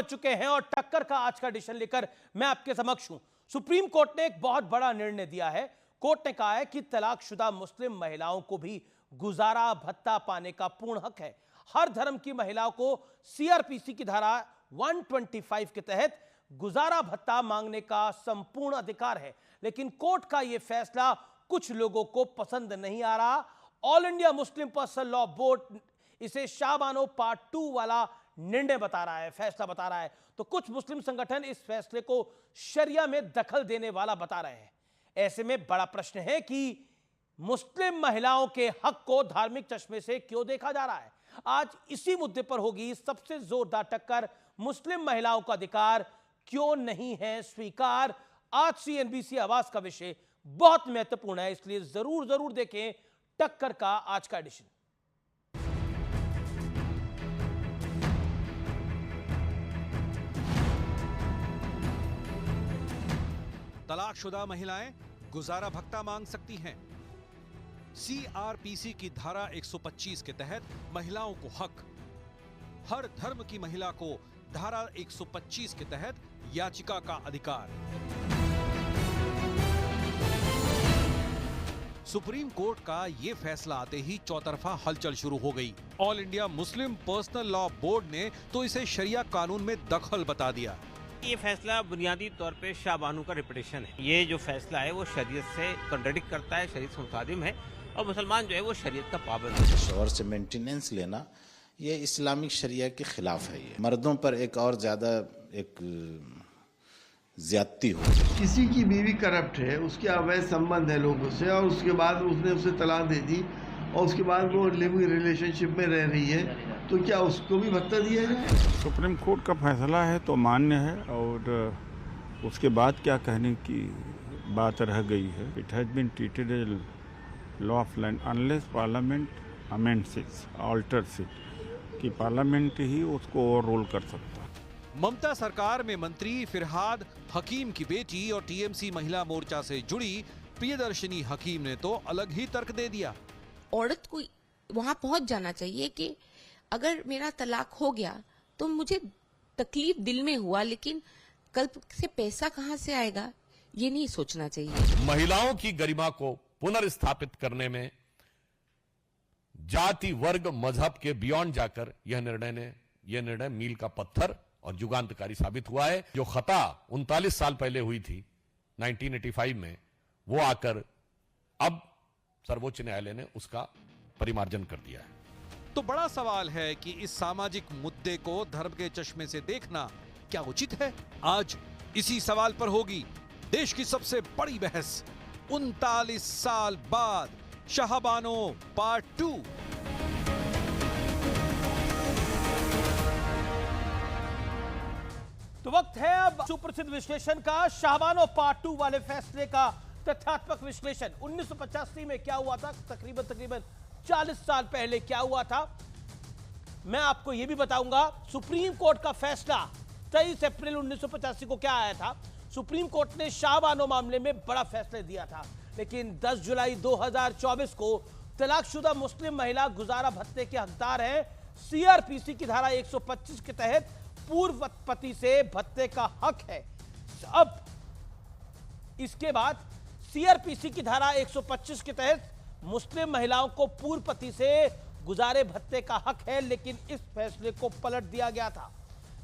चुके हैं और टक्कर का आज का एडिशन लेकर मैं आपके समक्ष हूं। सुप्रीम कोर्ट ने एक बहुत बड़ा निर्णय दिया है। कोर्ट ने कहा है कि तलाकशुदा मुस्लिम महिलाओं को भी गुजारा भत्ता पाने का पूर्ण हक है। हर धर्म की महिलाओं को सीआरपीसी की धारा 125 के तहत गुजारा भत्ता मांगने का संपूर्ण अधिकार है। लेकिन कोर्ट का यह फैसला कुछ लोगों को पसंद नहीं आ रहा। All India Muslim personal law board इसे शाहबानो पार्ट 2 वाला निर्णय बता रहा है, फैसला बता रहा है। तो कुछ मुस्लिम संगठन इस फैसले को शरिया में दखल देने वाला बता रहे हैं। ऐसे में बड़ा प्रश्न है कि मुस्लिम महिलाओं के हक को धार्मिक चश्मे से क्यों देखा जा रहा है। आज इसी मुद्दे पर होगी सबसे जोरदार टक्कर। मुस्लिम महिलाओं का अधिकार क्यों नहीं है स्वीकार। आज सीएनबीसी आवाज का विषय बहुत महत्वपूर्ण है, इसलिए जरूर देखें टक्कर का आज का एडिशन। तलाकशुदा महिलाएं गुजारा भत्ता मांग सकती हैं। सीआरपीसी की धारा 125 के तहत महिलाओं को हक। हर धर्म की महिला को धारा 125 के तहत याचिका का अधिकार। सुप्रीम कोर्ट का यह फैसला आते ही चौतरफा हलचल शुरू हो गई। All India Muslim personal law board ने तो इसे शरिया कानून में दखल बता दिया। ये फैसला बुनियादी तौर पे शाहबानो का रिपीटेशन है। ये जो फैसला है वो शरीयत से कॉन्ट्रडिक्ट करता है, शरीयत से मुखालिफ है और मुसलमान जो है वो शरीयत का पाबंद है। शौहर से मेंटेनेंस लेना ये इस्लामिक शरिया के खिलाफ है। ये मर्दों पर एक और ज्यादा एक ज्यादती हो। किसी की बीवी करप्ट है, उसके अवैध संबंध है लोगों से और उसके बाद उसने उसे तलाक दे दी और उसके बाद वो लिविंग रिलेशनशिप में रह रही है, तो क्या उसको भी भत्ता दिया जाए। सुप्रीम कोर्ट का फैसला है तो मान्य है और उसके बाद क्या कहने की बात रह गई है। It has been treated as law of land unless parliament amends it, alters it, कि पार्लियामेंट ही उसको ओवर रोल कर सकता है। ममता सरकार में मंत्री फिरहाद हकीम की बेटी और टीएमसी महिला मोर्चा से जुड़ी प्रियदर्शनी हकीम ने तो अलग ही तर्क दे दिया। औरत को वहां पहुंच जाना चाहिए कि अगर मेरा तलाक हो गया तो मुझे तकलीफ दिल में हुआ, लेकिन कल से पैसा कहां से आएगा ये नहीं सोचना चाहिए। महिलाओं की गरिमा को पुनर्स्थापित करने में जाति वर्ग मजहब के बियॉन्ड जाकर यह निर्णय मील का पत्थर और युगांतकारी साबित हुआ है। जो खता 39 साल पहले हुई थी 1985 में, वो आकर अब सर्वोच्च न्यायालय ने उसका परिमार्जन कर दिया है। तो बड़ा सवाल है कि इस सामाजिक मुद्दे को धर्म के चश्मे से देखना क्या उचित है। आज इसी सवाल पर होगी देश की सबसे बड़ी बहस। 39 साल बाद शाहबानो पार्ट 2। तो वक्त है अब सुप्रसिद्ध विश्लेषण का, शाहबानो पार्ट 2 वाले फैसले का तथ्यात्मक विश्लेषण। 1985 में क्या हुआ था, तकरीबन 40 साल पहले क्या हुआ था, मैं आपको यह भी बताऊंगा। सुप्रीम कोर्ट का फैसला 23 अप्रैल 1985 को क्या आया था। सुप्रीम कोर्ट ने शाहबानो मामले में बड़ा फैसला दिया था, लेकिन 10 जुलाई 2024 को तलाकशुदा मुस्लिम महिला गुजारा भत्ते के हकदार हैं। सीआरपीसी की धारा 125 के तहत पूर्व पति से भत्ते का हक है। अब इसके बाद सीआरपीसी की धारा 125 के तहत मुस्लिम महिलाओं को पूर्व पति से गुजारे भत्ते का हक है, लेकिन इस फैसले को पलट दिया गया था।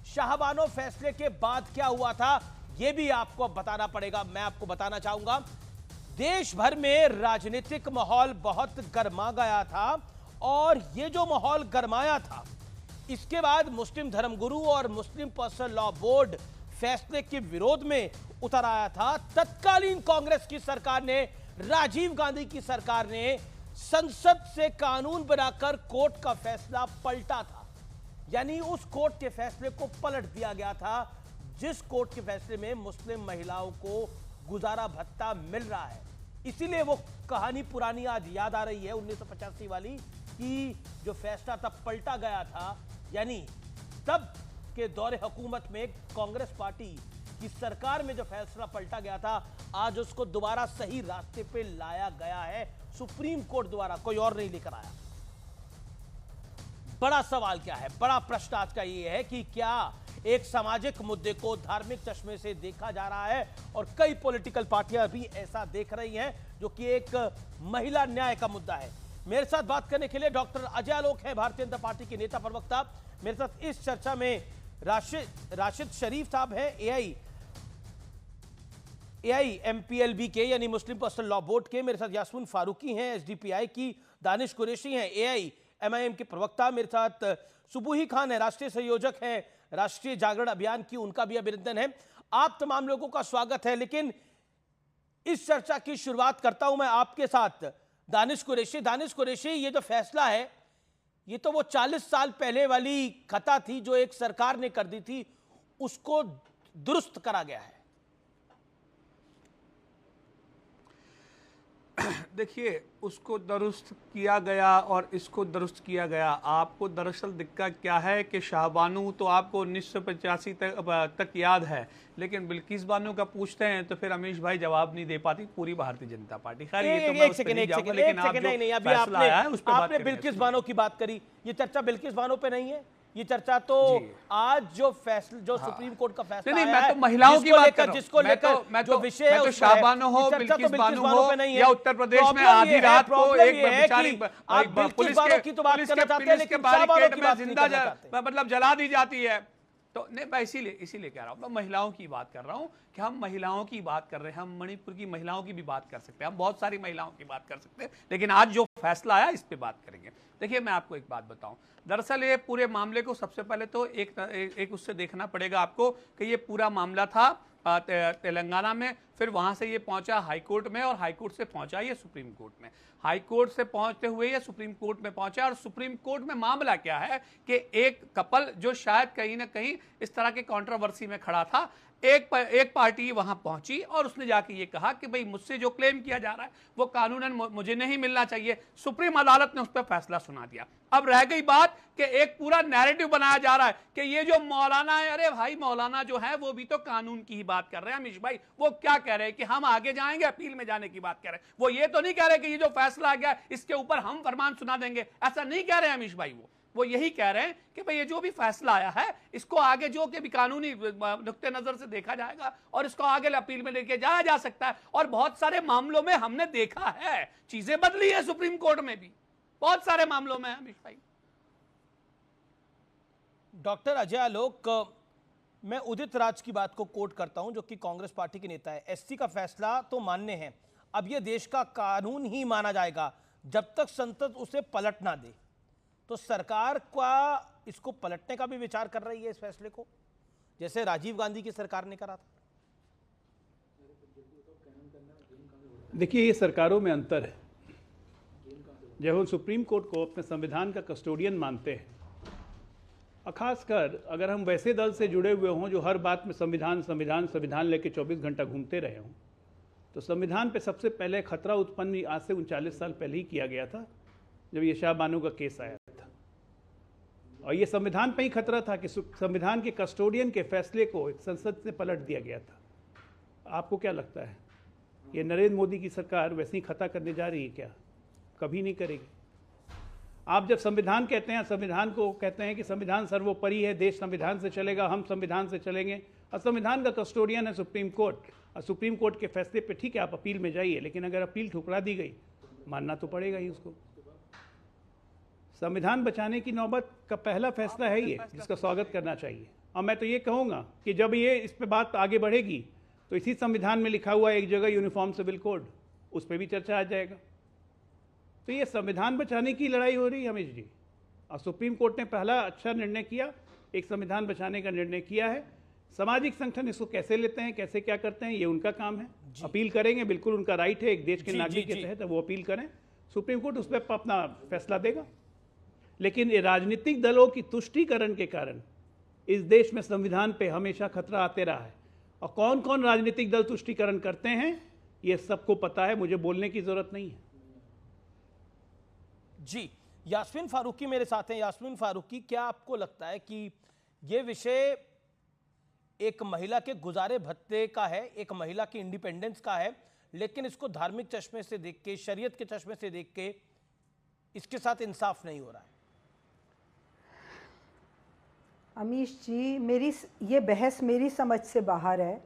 शाहबानो फैसले के बाद क्या हुआ था यह भी आपको बताना पड़ेगा। मैं आपको बताना चाहूंगा, देश भर में राजनीतिक माहौल बहुत गर्मा गया था और यह जो माहौल गरमाया था, इसके बाद मुस्लिम धर्मगुरु और मुस्लिम पर्सनल लॉ बोर्ड फैसले के विरोध में उतर आया था। तत्कालीन कांग्रेस की सरकार ने, राजीव गांधी की सरकार ने संसद से कानून बनाकर कोर्ट का फैसला पलटा था। यानी उस कोर्ट के फैसले को पलट दिया गया था जिस कोर्ट के फैसले में मुस्लिम महिलाओं को गुजारा भत्ता मिल रहा है। इसीलिए वो कहानी पुरानी आज याद आ रही है 1985 वाली, कि जो फैसला तब पलटा गया था, यानी तब के दौरे हुकूमत में कांग्रेस पार्टी की सरकार में जो फैसला पलटा गया था, आज उसको दोबारा सही रास्ते पे लाया गया है सुप्रीम कोर्ट द्वारा, कोई और नहीं लेकर आया। बड़ा सवाल क्या है, बड़ा प्रश्न आज का ये है कि क्या एक सामाजिक मुद्दे को धार्मिक चश्मे से देखा जा रहा है, और कई पॉलिटिकल पार्टियां भी ऐसा देख रही हैं, जो कि एक महिला न्याय का मुद्दा है। मेरे साथ बात करने के लिए डॉक्टर अजय आलोक है, भारतीय जनता पार्टी के नेता प्रवक्ता। मेरे साथ इस चर्चा में राशिद शरीफ साहब हैं, AIMPLB के यानी मुस्लिम पर्सनल लॉ बोर्ड के। मेरे साथ यास्मीन फारूकी हैं, SDPI की। दानिश कुरैशी हैं, AIMIM के प्रवक्ता। मेरे साथ सुबूही खान है, राष्ट्रीय संयोजक हैं राष्ट्रीय जागरण अभियान की, उनका भी अभिनंदन है। आप तमाम लोगों का स्वागत है। लेकिन इस चर्चा की शुरुआत करता हूं मैं आपके साथ, दानिश कुरैशी। ये जो फैसला है, ये तो वो 40 साल पहले वाली खता थी जो एक सरकार ने कर दी थी, उसको दुरुस्त करा गया है। देखिए, उसको दुरुस्त किया गया और इसको दुरुस्त किया गया। आपको दरअसल दिक्कत क्या है कि शाहबानू तो आपको 1985 तक याद है, लेकिन बिल्किस बानो का पूछते हैं तो फिर अमीश भाई जवाब नहीं दे पाती पूरी भारतीय जनता पार्टी। खैर ये तो मैं उस पे नहीं जाऊंगा, लेकिन आप जो फैसला आया है उस पे बात करें। बिल्किस बानो की बात करी, ये चर्चा बिल्किस बानो पे नहीं है, ये चर्चा तो आज जो फैसला, जो सुप्रीम कोर्ट का फैसला नहीं, मैं तो महिलाओं की बात कर रहा हूं, जिसको लेकर जो विषय है, तो शाहबानो हो, बिल्किस बानो हो, या उत्तर प्रदेश में आधी रात को एक बेचारी पुलिस के बैरिकेड में जिंदा मतलब जला दी जाती है। तो नहीं, मैं इसीलिए कह रहा हूं, मैं महिलाओं की बात कर रहा हूं कि हम महिलाओं की बात कर रहे हैं। हम मणिपुर की महिलाओं की भी बात कर सकते हैं, हम बहुत सारी महिलाओं की बात कर सकते हैं, लेकिन आज जो फैसला आया इस पे बात करेंगे। देखिए, मैं आपको एक बात बताऊं, दरअसल ये पूरे मामले को सबसे पहले तो एक उससे देखना पड़ेगा आपको कि ये पूरा मामला था तेलंगाना में, फिर वहां से ये पहुंचा हाई कोर्ट में, और हाई कोर्ट से पहुंचा ये सुप्रीम कोर्ट में। हाई कोर्ट से पहुंचते हुए ये सुप्रीम कोर्ट में पहुंचा, और सुप्रीम कोर्ट में मामला क्या है कि एक कपल जो शायद कहीं ना कहीं इस तरह के कंट्रोवर्सी में खड़ा था, एक पार्टी वहां पहुंची और उसने जाके ये कहा कि भाई मुझसे जो क्लेम किया जा रहा है वो कानूनन मुझे नहीं मिलना चाहिए। सुप्रीम अदालत ने उस पर फैसला सुना दिया। अब रह गई बात कि एक पूरा नैरेटिव बनाया जा रहा है कि ये जो मौलाना है, अरे भाई मौलाना जो है वो भी तो कानून की ही बात कर रहे हैं। अमीश भाई वो क्या कह रहे हैं कि हम आगे जाएंगे, अपील में जाने की बात कर रहे हैं। वो ये तो नहीं कह रहे कि ये जो फैसला आ गया इसके ऊपर हम फरमान सुना देंगे, ऐसा नहीं कह रहे हैं अमीश भाई। वो यही कह रहे हैं कि भाई ये जो भी फैसला आया है इसको आगे जो कि भी कानूनी नुक्ते नजर से देखा जाएगा और इसको आगे अपील में लेके जाया जा सकता है। और बहुत सारे मामलों में हमने देखा है चीजें बदली है, सुप्रीम कोर्ट में भी बहुत सारे मामलों में। अमीश भाई, डॉक्टर अजय आलोक, मैं उदित राज की बात को कोट करता हूं, जो कि कांग्रेस पार्टी के नेता है। SC का फैसला तो मान्य है, अब यह देश का कानून ही माना जाएगा जब तक संसद उसे पलट ना दे। तो सरकार का इसको पलटने का भी विचार कर रही है इस फैसले को, जैसे राजीव गांधी की सरकार ने करा था। देखिए, ये सरकारों में अंतर है। जब हम सुप्रीम कोर्ट को अपने संविधान का कस्टोडियन मानते हैं, और खासकर अगर हम वैसे दल से जुड़े हुए हों जो हर बात में संविधान लेके 24 घंटा घूमते रहे हों, तो संविधान पे सबसे पहले खतरा उत्पन्न आज से 39 साल पहले ही किया गया था, जब ये शाहबानू का केस आया था। और ये संविधान पे ही खतरा था कि संविधान के कस्टोडियन के फैसले को संसद से पलट दिया गया था। आपको क्या लगता है, ये नरेंद्र मोदी की सरकार वैसे ही खता करने जा रही है क्या? कभी नहीं करेगी। आप जब संविधान कहते हैं, संविधान को कहते हैं कि संविधान सर्वोपरि है, देश संविधान से चलेगा, हम संविधान से चलेंगे, और संविधान का कस्टोडियन है सुप्रीम कोर्ट, और सुप्रीम कोर्ट के फैसले पे ठीक है आप अपील में जाइए, लेकिन अगर अपील ठुकरा दी गई मानना तो पड़ेगा ही उसको। संविधान बचाने की नौबत का पहला फैसला है ये, जिसका स्वागत करना चाहिए। और मैं तो ये कहूँगा कि जब ये इस पे बात आगे बढ़ेगी तो इसी संविधान में लिखा हुआ एक जगह यूनिफॉर्म सिविल कोड, उस पर भी चर्चा आ जाएगा। तो ये संविधान बचाने की लड़ाई हो रही है अमीश जी, और सुप्रीम कोर्ट ने पहला अच्छा निर्णय किया, एक संविधान बचाने का निर्णय किया है। सामाजिक संगठन इसको कैसे लेते हैं, कैसे क्या करते हैं, ये उनका काम है। अपील करेंगे, बिल्कुल उनका राइट है, एक देश के नागरिक के तहत वो अपील करें, सुप्रीम कोर्ट उस पर अपना फैसला देगा। लेकिन ये राजनीतिक दलों की तुष्टीकरण के कारण इस देश में संविधान पे हमेशा खतरा आते रहा है, और कौन कौन राजनीतिक दल तुष्टीकरण करते हैं ये सबको पता है, मुझे बोलने की जरूरत नहीं है। जी, यास्मीन फारूकी मेरे साथ हैं। यास्मीन फारूकी, क्या आपको लगता है कि ये विषय एक महिला के गुजारे भत्ते का है, एक महिला की इंडिपेंडेंस का है, लेकिन इसको धार्मिक चश्मे से देख के, शरीयत के चश्मे से देख के इसके साथ इंसाफ नहीं हो रहा है? अमीश जी, मेरी ये बहस मेरी समझ से बाहर है,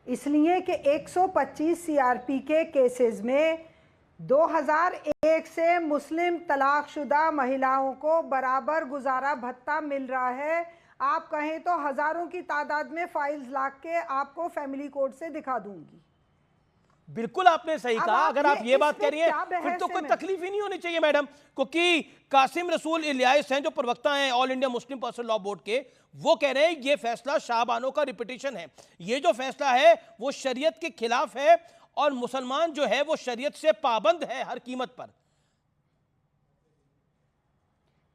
इसलिए कि 125 सीआरपी के केसेस में 2001 से मुस्लिम तलाकशुदा महिलाओं को बराबर गुजारा भत्ता मिल रहा है। आप कहें तो हजारों की तादाद में फाइल्स ला के आपको फैमिली कोर्ट से दिखा दूंगी। बिल्कुल आपने सही कहा। अगर आप ये बात कह रही हैं फिर तो कोई तकलीफ ही नहीं होनी चाहिए मैडम, क्योंकि कासिम रसूल इलियास हैं जो प्रवक्ता हैं all India Muslim personal law board के, वो कह रहे हैं ये फैसला शाहबानो का रिपीटिशन है। ये जो फैसला है वो शरीयत के खिलाफ है और मुसलमान जो है वो शरीयत से पाबंद है हर कीमत पर।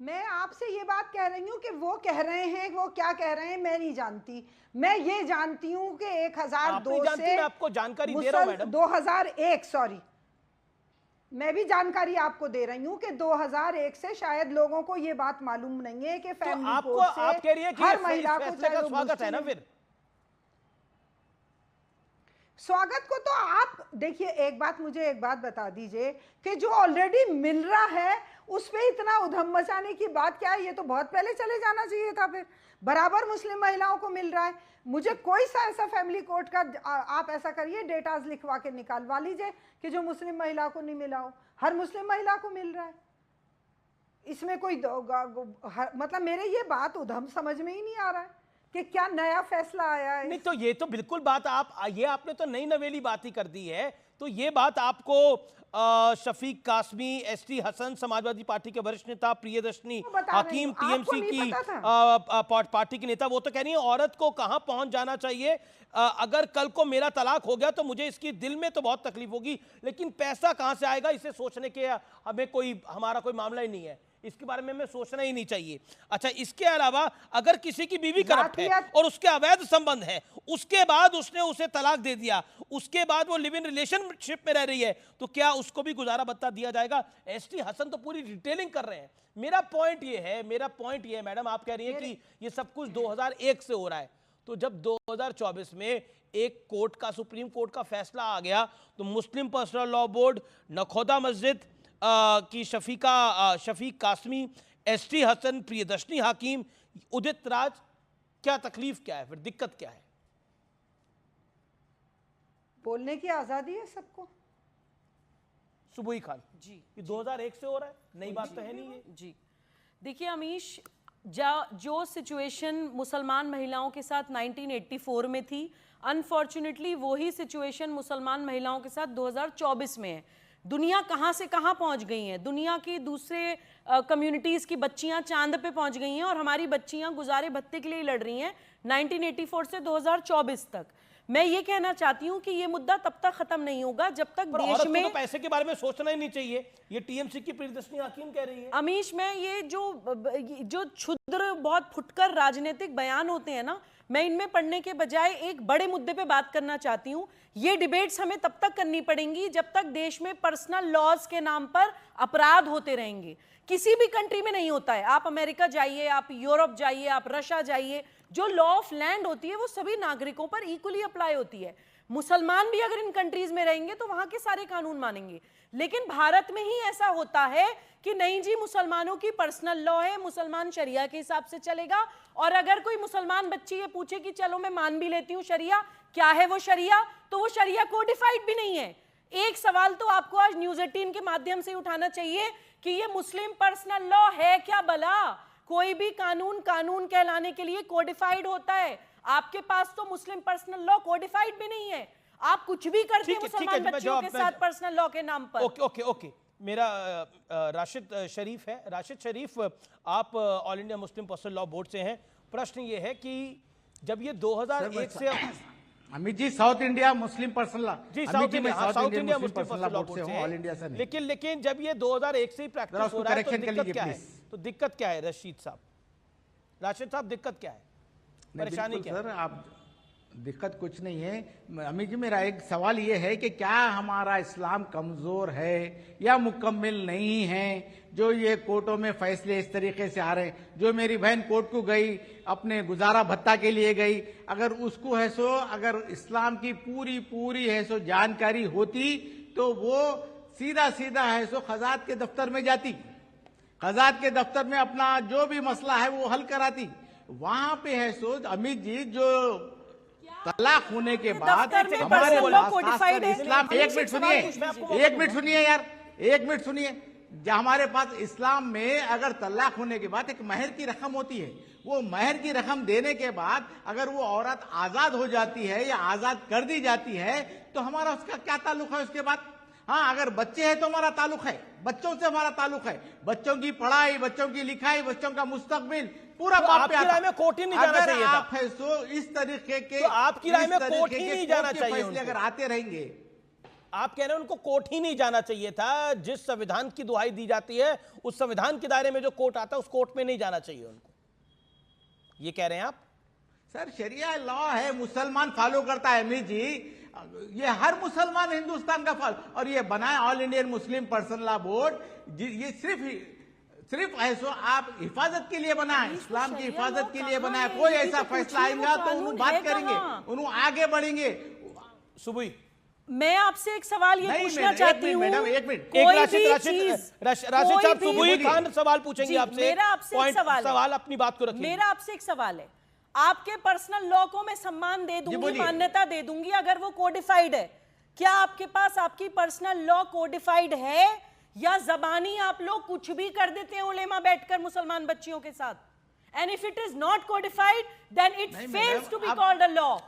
मैं आपसे ये बात कह रही हूँ कि वो कह रहे हैं, वो क्या कह रहे हैं मैं नहीं जानती। मैं ये जानती हूँ कि 1002 से मैं आपको जानकारी दे रहा हूं मैडम। 2001 सॉरी, मैं भी जानकारी आपको दे रही हूँ कि 2001 से शायद लोगों को ये बात मालूम नहीं है कि फैमिली कोर्ट से आप कह रही है कि हर महिला को चाहे स्वागत है ना। फिर स्वागत को तो आप देखिए, एक बात मुझे एक बात बता दीजिए कि जो ऑलरेडी मिल रहा है उस पे इतना उधम मचाने की बात क्या है? ये तो बहुत पहले चले जाना चाहिए था। फिर बराबर मुस्लिम महिलाओं को मिल रहा है। मुझे कोई सा ऐसा फैमिली कोर्ट का आप ऐसा करिए डेटाज लिखवा के निकालवा लीजिए कि जो मुस्लिम महिला को नहीं मिला हो, हर मुस्लिम महिला को मिल रहा है। इसमें कोई मतलब मेरे ये बात उधम समझ में ही नहीं आ रहा है कि क्या नया फैसला आया है। नहीं तो ये तो बिल्कुल बात आपने तो नई नवेली बात ही कर दी है। तो ये बात आपको शफीक कासमी, एसटी हसन समाजवादी पार्टी के वरिष्ठ नेता, प्रियदर्शनी हकीम टीएमसी की पार्टी की नेता, वो तो कह रही है औरत को कहां पहुंच जाना चाहिए। अगर कल को मेरा तलाक हो गया तो मुझे इसकी दिल में तो बहुत तकलीफ होगी, लेकिन पैसा कहां से आएगा इसे सोचने के हमारा कोई मामला ही नहीं है। इसके बारे में हमें सोचना ही नहीं चाहिए। अच्छा, इसके अलावा अगर किसी की बीवी करप्ट है और उसके अवैध संबंध है, उसके बाद उसने उसे तलाक दे दिया, उसके बाद वो लिव इन रिलेशनशिप में रह रही है, तो क्या उसको भी गुजारा भत्ता दिया जाएगा? एसटी हसन तो पूरी डिटेलिंग कर रहे हैं। मेरा पॉइंट ये है मैडम, आप कह रही हैं कि ये सब कुछ 2001 से हो रहा है, तो जब 2024 में एक कोर्ट का, सुप्रीम कोर्ट का फैसला आ गया, तो मुस्लिम पर्सनल लॉ बोर्ड, नखोदा मस्जिद की शफीक कासमी, एसटी हसन, प्रियदर्शनी हकीम, उदित राज, क्या तकलीफ क्या है? फिर दिक्कत क्या है? बोलने की आजादी है सबको। सुबुई खान जी, ये 2001 से हो रहा है, नई बात तो है नहीं है जी। देखिए अमीश, जो सिचुएशन मुसलमान महिलाओं के साथ 1984 में थी, अनफॉर्चुनेटली वही सिचुएशन मुसलमान महिलाओं के साथ 2024 में है। दुनिया कहाँ से कहाँ पहुँच गई हैं। दुनिया की दूसरे कम्युनिटीज़ की बच्चियाँ चांद पे पहुँच गई हैं और हमारी बच्चियाँ गुजारे भत्ते के लिए लड़ रही हैं 1984 से 2024 तक। मैं ये कहना चाहती हूँ कि ये मुद्दा तब तक खत्म नहीं होगा जब तक देश में तो पैसे के बारे में सोचना ही नहीं चाहिए, ये टीएमसी की प्रियदर्शनी हकीम कह रही है। अमीश, मैं ये जो क्षुद्र बहुत फुटकर राजनीतिक बयान होते हैं ना, मैं इनमें पढ़ने के बजाय एक बड़े मुद्दे पे बात करना चाहती हूँ। ये डिबेट्स हमें तब तक करनी पड़ेंगी जब तक देश में पर्सनल लॉज के नाम पर अपराध होते रहेंगे। किसी भी कंट्री में नहीं होता है। आप अमेरिका जाइए, आप यूरोप जाइए, आप रशिया जाइए, जो लॉ ऑफ लैंड होती है वो सभी नागरिकों पर इक्वली अप्लाई होती है। मुसलमान भी अगर इन कंट्रीज में रहेंगे तो वहां के सारे कानून मानेंगे। लेकिन भारत में ही ऐसा होता है कि नहीं जी, मुसलमानों की पर्सनल लॉ है, मुसलमान शरिया के हिसाब से चलेगा। और अगर कोई मुसलमान बच्ची ये पूछे कि चलो मैं मान भी लेती हूँ शरिया, क्या है वो शरिया, तो वो शरिया कोडिफाइड भी नहीं है। एक सवाल तो आपको आज न्यूज़ 18 के माध्यम से उठाना चाहिए कि ये मुस्लिम पर्सनल लॉ है क्या भला? कोई भी कानून कानून कहलाने के लिए कोडिफाइड होता है। आपके पास तो मुस्लिम पर्सनल लॉ कोडिफाइड भी नहीं है। आप कुछ भी करते हैं मुसलमान बच्चियों के साथ पर्सनल लॉ के नाम पर। ओके। मेरा राशिद शरीफ है। राशिद शरीफ, आप all India Muslim personal law board से हैं। प्रश्न ये है कि जब ये 2001 से Amit ji South India Muslim personal law, जी South India Muslim personal law board से ऑल इंडिया से नहीं। लेकिन जब ये 2001 से ही प्रैक्टिस हो रहा है तो दिक्कत क्या है? तो दिक्कत क्या है राशिद साहब, दिक्कत क्या है, परेशानी क्या है? सर आप, दिक्कत कुछ नहीं है अमित जी। मेरा एक सवाल ये है कि क्या हमारा इस्लाम कमजोर है या मुकम्मल नहीं है जो ये कोर्टों में फैसले इस तरीके से आ रहे हैं? जो मेरी बहन कोर्ट को गई, अपने गुजारा भत्ता के लिए गई, अगर उसको है सो, अगर इस्लाम की पूरी है सो जानकारी होती तो वो सीधा है सो खजात के दफ्तर में जाती, खजात के दफ्तर में अपना जो भी मसला है वो हल कराती। वहां पे है सो अमित जी जो तलाक होने के बाद हमारे इस्लाम, एक मिनट सुनिए यार, एक मिनट सुनिए। हमारे पास इस्लाम में अगर तलाक होने के बाद एक महर की रकम होती है, वो महर की रकम देने के बाद अगर वो औरत आजाद हो जाती है या आजाद कर दी जाती है तो हमारा उसका क्या ताल्लुक है उसके बाद? हाँ, अगर बच्चे हैं तो हमारा ताल्लुक है, बच्चों से हमारा ताल्लुक है, बच्चों की पढ़ाई, बच्चों की लिखाई, बच्चों का मुस्तकबिल पूरा तो बाप पे आता। में कोर्ट ही नहीं जाना चाहिए था। आप है सो इस तरीके के, तो आपकी राय में कोर्ट ही नहीं जाना चाहिए फैसले अगर आते रहेंगे, आप कह रहे हैं उनको कोर्ट ही नहीं जाना चाहिए था। जिस संविधान की दुहाई दी जाती है उस संविधान के दायरे में जो कोर्ट आता है उस कोर्ट में नहीं जाना चाहिए उनको, ये कह रहे हैं आप? सर शरिया लॉ है, मुसलमान फॉलो करता है अमीर जी, ये हर मुसलमान हिंदुस्तान का फॉलो, और ये बनाए all Indian Muslim person law board, ये सिर्फ ऐसा आप हिफाजत के लिए बना है, इस्लाम की हिफाजत के लिए बना है। कोई ऐसा फैसला आएगा तो उन्होंने बात करेंगे, उन्होंने आगे बढ़ेंगे। सुबुई, मैं आपसे एक सवाल ये पूछना चाहती हूँ, एक मिनट, राशिद साहब सुबुई खान सवाल पूछेंगे आपसे। मेरा आपसे एक सवाल अपनी बात को रखिए। मेरा आपसे एक सवाल है, आपके पर्सनल लॉ को मैं सम्मान दे दूंगी, मान्यता दे दूंगी अगर वो कोडिफाइड है। क्या आपके पास आपकी पर्सनल लॉ कोडिफाइड है या जबानी आप लोग कुछ भी कर देते हैं उलेमा बैठकर मुसलमान बच्चियों के साथ? And if it is not codified then it fails to be called a law.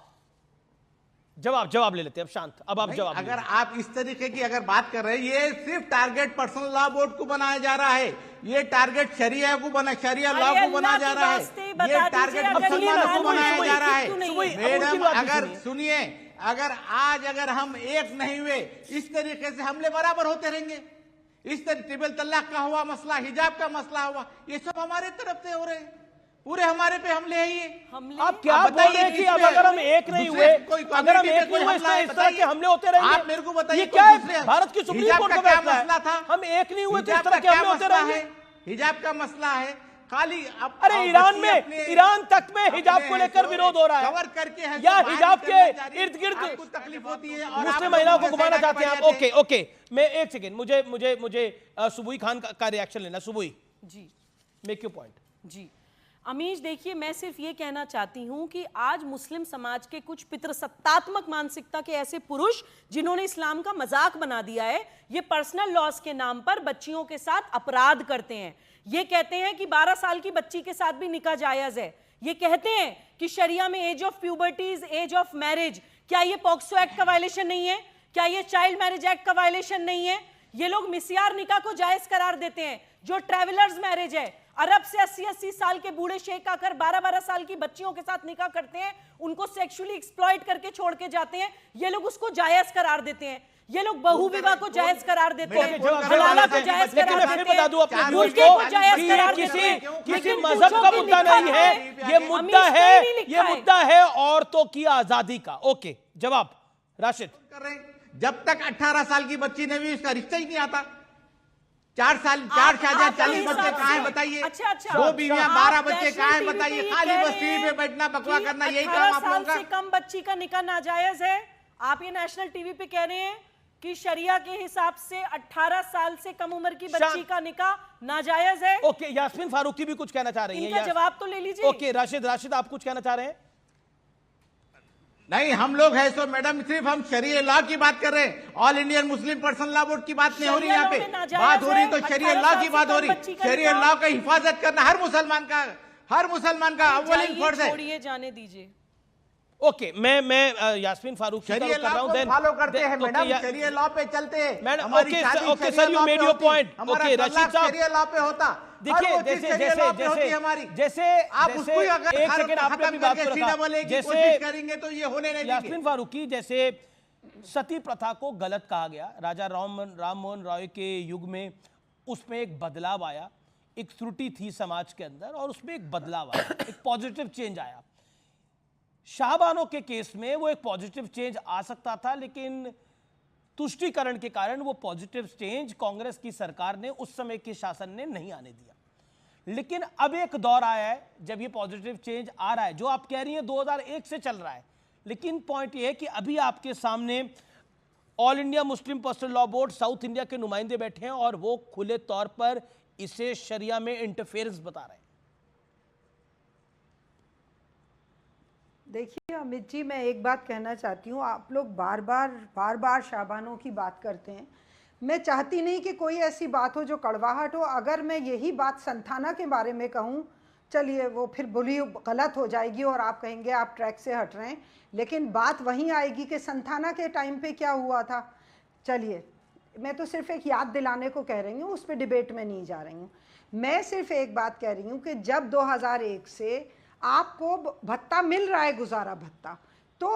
जवाब ले लेते हैं अब शांत। अब आप जवाब, अगर आप इस तरीके की अगर बात कर रहे हैं, ये सिर्फ टारगेट पर्सनल लॉ बोर्ड को बनाया जा रहा है, ये टारगेट शरिया लॉ को बनाया जा रहा है, ये टारगेट मुसलमानों को बनाया जा रहा है। मैडम अगर सुनिए, अगर हम एक नहीं हुए, इस तरीके से हमले बराबर होते रहेंगे। इस तरह ट्रिपल तलाक का हुआ मसला, हिजाब का मसला हुआ, ये सब हमारे तरफ से हो रहे हैं, पूरे हमारे पे हमले हैं। ये आप क्या बोल रहे हैं कि अब अगर हम एक नहीं हुए, अगर हम एक नहीं हुए इस तरह के हमले होते रहेंगे? आप मेरे को बताइए, ये क्या है? भारत की सुप्रीम कोर्ट का फैसला था, हम एक नहीं हुए तो इस तरह के हमले होते रहेंगे? हिजाब का मसला है खाली। अरे ईरान तक में हिजाब को लेकर विरोध हो रहा है, कवर करके है या हिजाब के इर्द गिर्द तकलीफ होती है, मुस्लिम महिलाओं को घुमाना चाहते हैं आप? ओके, मैं एक सेकेंड, मुझे सुबुई खान का रिएक्शन लेना। सुबुई जी, मेक योर पॉइंट। जी अमीश, देखिए मैं सिर्फ ये कहना चाहती हूं कि आज मुस्लिम समाज के कुछ पितृसत्तात्मक मानसिकता के ऐसे पुरुष जिन्होंने इस्लाम का मजाक बना दिया है, ये पर्सनल लॉस के नाम पर बच्चियों के साथ अपराध करते हैं। ये कहते हैं कि 12 साल की बच्ची के साथ भी निकाह जायज है। ये कहते हैं कि शरिया में age of puberty is age of marriage. क्या ये पॉक्सो एक्ट का वायलेशन नहीं है? क्या ये चाइल्ड मैरिज एक्ट का वायलेशन नहीं है? ये लोग मिसियार निकाह को जायज करार देते हैं, जो ट्रैवलर्स मैरिज है। अरब से 80-80 साल के बूढ़े शेख आकर 12-12 साल की बच्चियों के साथ निकाह करते हैं, उनको सेक्सुअली एक्सप्लॉइट करके छोड़ के जाते हैं, ये लोग उसको जायज करार देते हैं। ये लोग बहु विवाह को जायज करार देते हैं, हलाला को जायज करार देते हैं, मुर्गे को जायज करार देते हैं। किसी मजहब का मुद्दा नहीं है ये, मुद्दा है औरतों की आजादी का। ओके, जवाब राशिद। जब तक 18 साल की बच्ची ने भी इसका रिश्ता ही नहीं आता, 4 शादियां 40 बच्चे कहाँ हैं बताइए? 2 बीवियां 12 बच्चे कहाँ हैं बताइए? खाली बस टीवी पे बैठना बकवा करना, यही काम आप लोगों का। 18 साल से कम बच्ची का निकाह नाजायज है। आप ये नेशनल टीवी पे कह रहे हैं कि शरिया के हिसाब से 18 साल से कम उम्र की बच्ची का निकाह नाजायज है। ओके, यास्मीन फारूकी भी कुछ कहना चाह रही है, इनका जवाब तो ले लीजिए। ओके, राशिद आप कुछ कहना चाह रहे हैं? नहीं, हम लोग है सो मैडम सिर्फ हम शरिया लॉ की बात कर रहे हैं, all Indian Muslim personal law board की बात नहीं हो रही। यहाँ पे बात हो रही तो शरिया लॉ की बात हो रही। शरिया लॉ का हिफाजत करना हर मुसलमान का अव्वलिन फर्ज है। छोड़िए, जाने दीजिए। ओके, मैं यास्मीन फारूक कर रहा हूं। देन फॉलो करते हैं मैडम, शरिया लॉ पे चलते हैं। Madam okay sir, you made your point. Okay Rashid साहब, शरिया लॉ पे होता, देखिए जैसे एक सेकंड आपने अपनी बात को रखा, जैसे करेंगे तो ये होने नहीं देंगे। यास्मीन फारूकी, जैसे सती प्रथा को गलत कहा गया राजा राम मोहन रॉय के युग में, उसमें एक बदलाव आया, एक त्रुटि थी समाज के अंदर और उसमें एक बदलाव आया, एक पॉजिटिव चेंज आया। शाहबानो के केस में वो एक पॉजिटिव चेंज आ सकता था, लेकिन तुष्टीकरण के कारण वो पॉजिटिव चेंज कांग्रेस की सरकार ने उस समय के शासन ने नहीं आने दिया। लेकिन अब एक दौर आया है जब ये पॉजिटिव चेंज आ रहा है, जो आप कह रही हैं 2001 से चल रहा है। लेकिन पॉइंट ये है कि अभी आपके सामने all India Muslim personal law board South India के नुमाइंदे बैठे हैं और वो खुले तौर पर इसे शरिया में इंटरफेरेंस बता रहे हैं। देखिए अमित जी, मैं एक बात कहना चाहती हूँ। आप लोग बार बार शाबानों की बात करते हैं। मैं चाहती नहीं कि कोई ऐसी बात हो जो कड़वाहट हो। अगर मैं यही बात संथाना के बारे में कहूँ, चलिए वो फिर बुरी गलत हो जाएगी और आप कहेंगे आप ट्रैक से हट रहे हैं, लेकिन बात वहीं आएगी कि संथाना के टाइम पे क्या हुआ था। चलिए, मैं तो सिर्फ एक याद दिलाने को कह रही हूँ, उस पर डिबेट में नहीं जा रही हूँ। मैं सिर्फ एक बात कह रही हूँ कि जब 2001 से आपको भत्ता मिल रहा है, गुजारा भत्ता, तो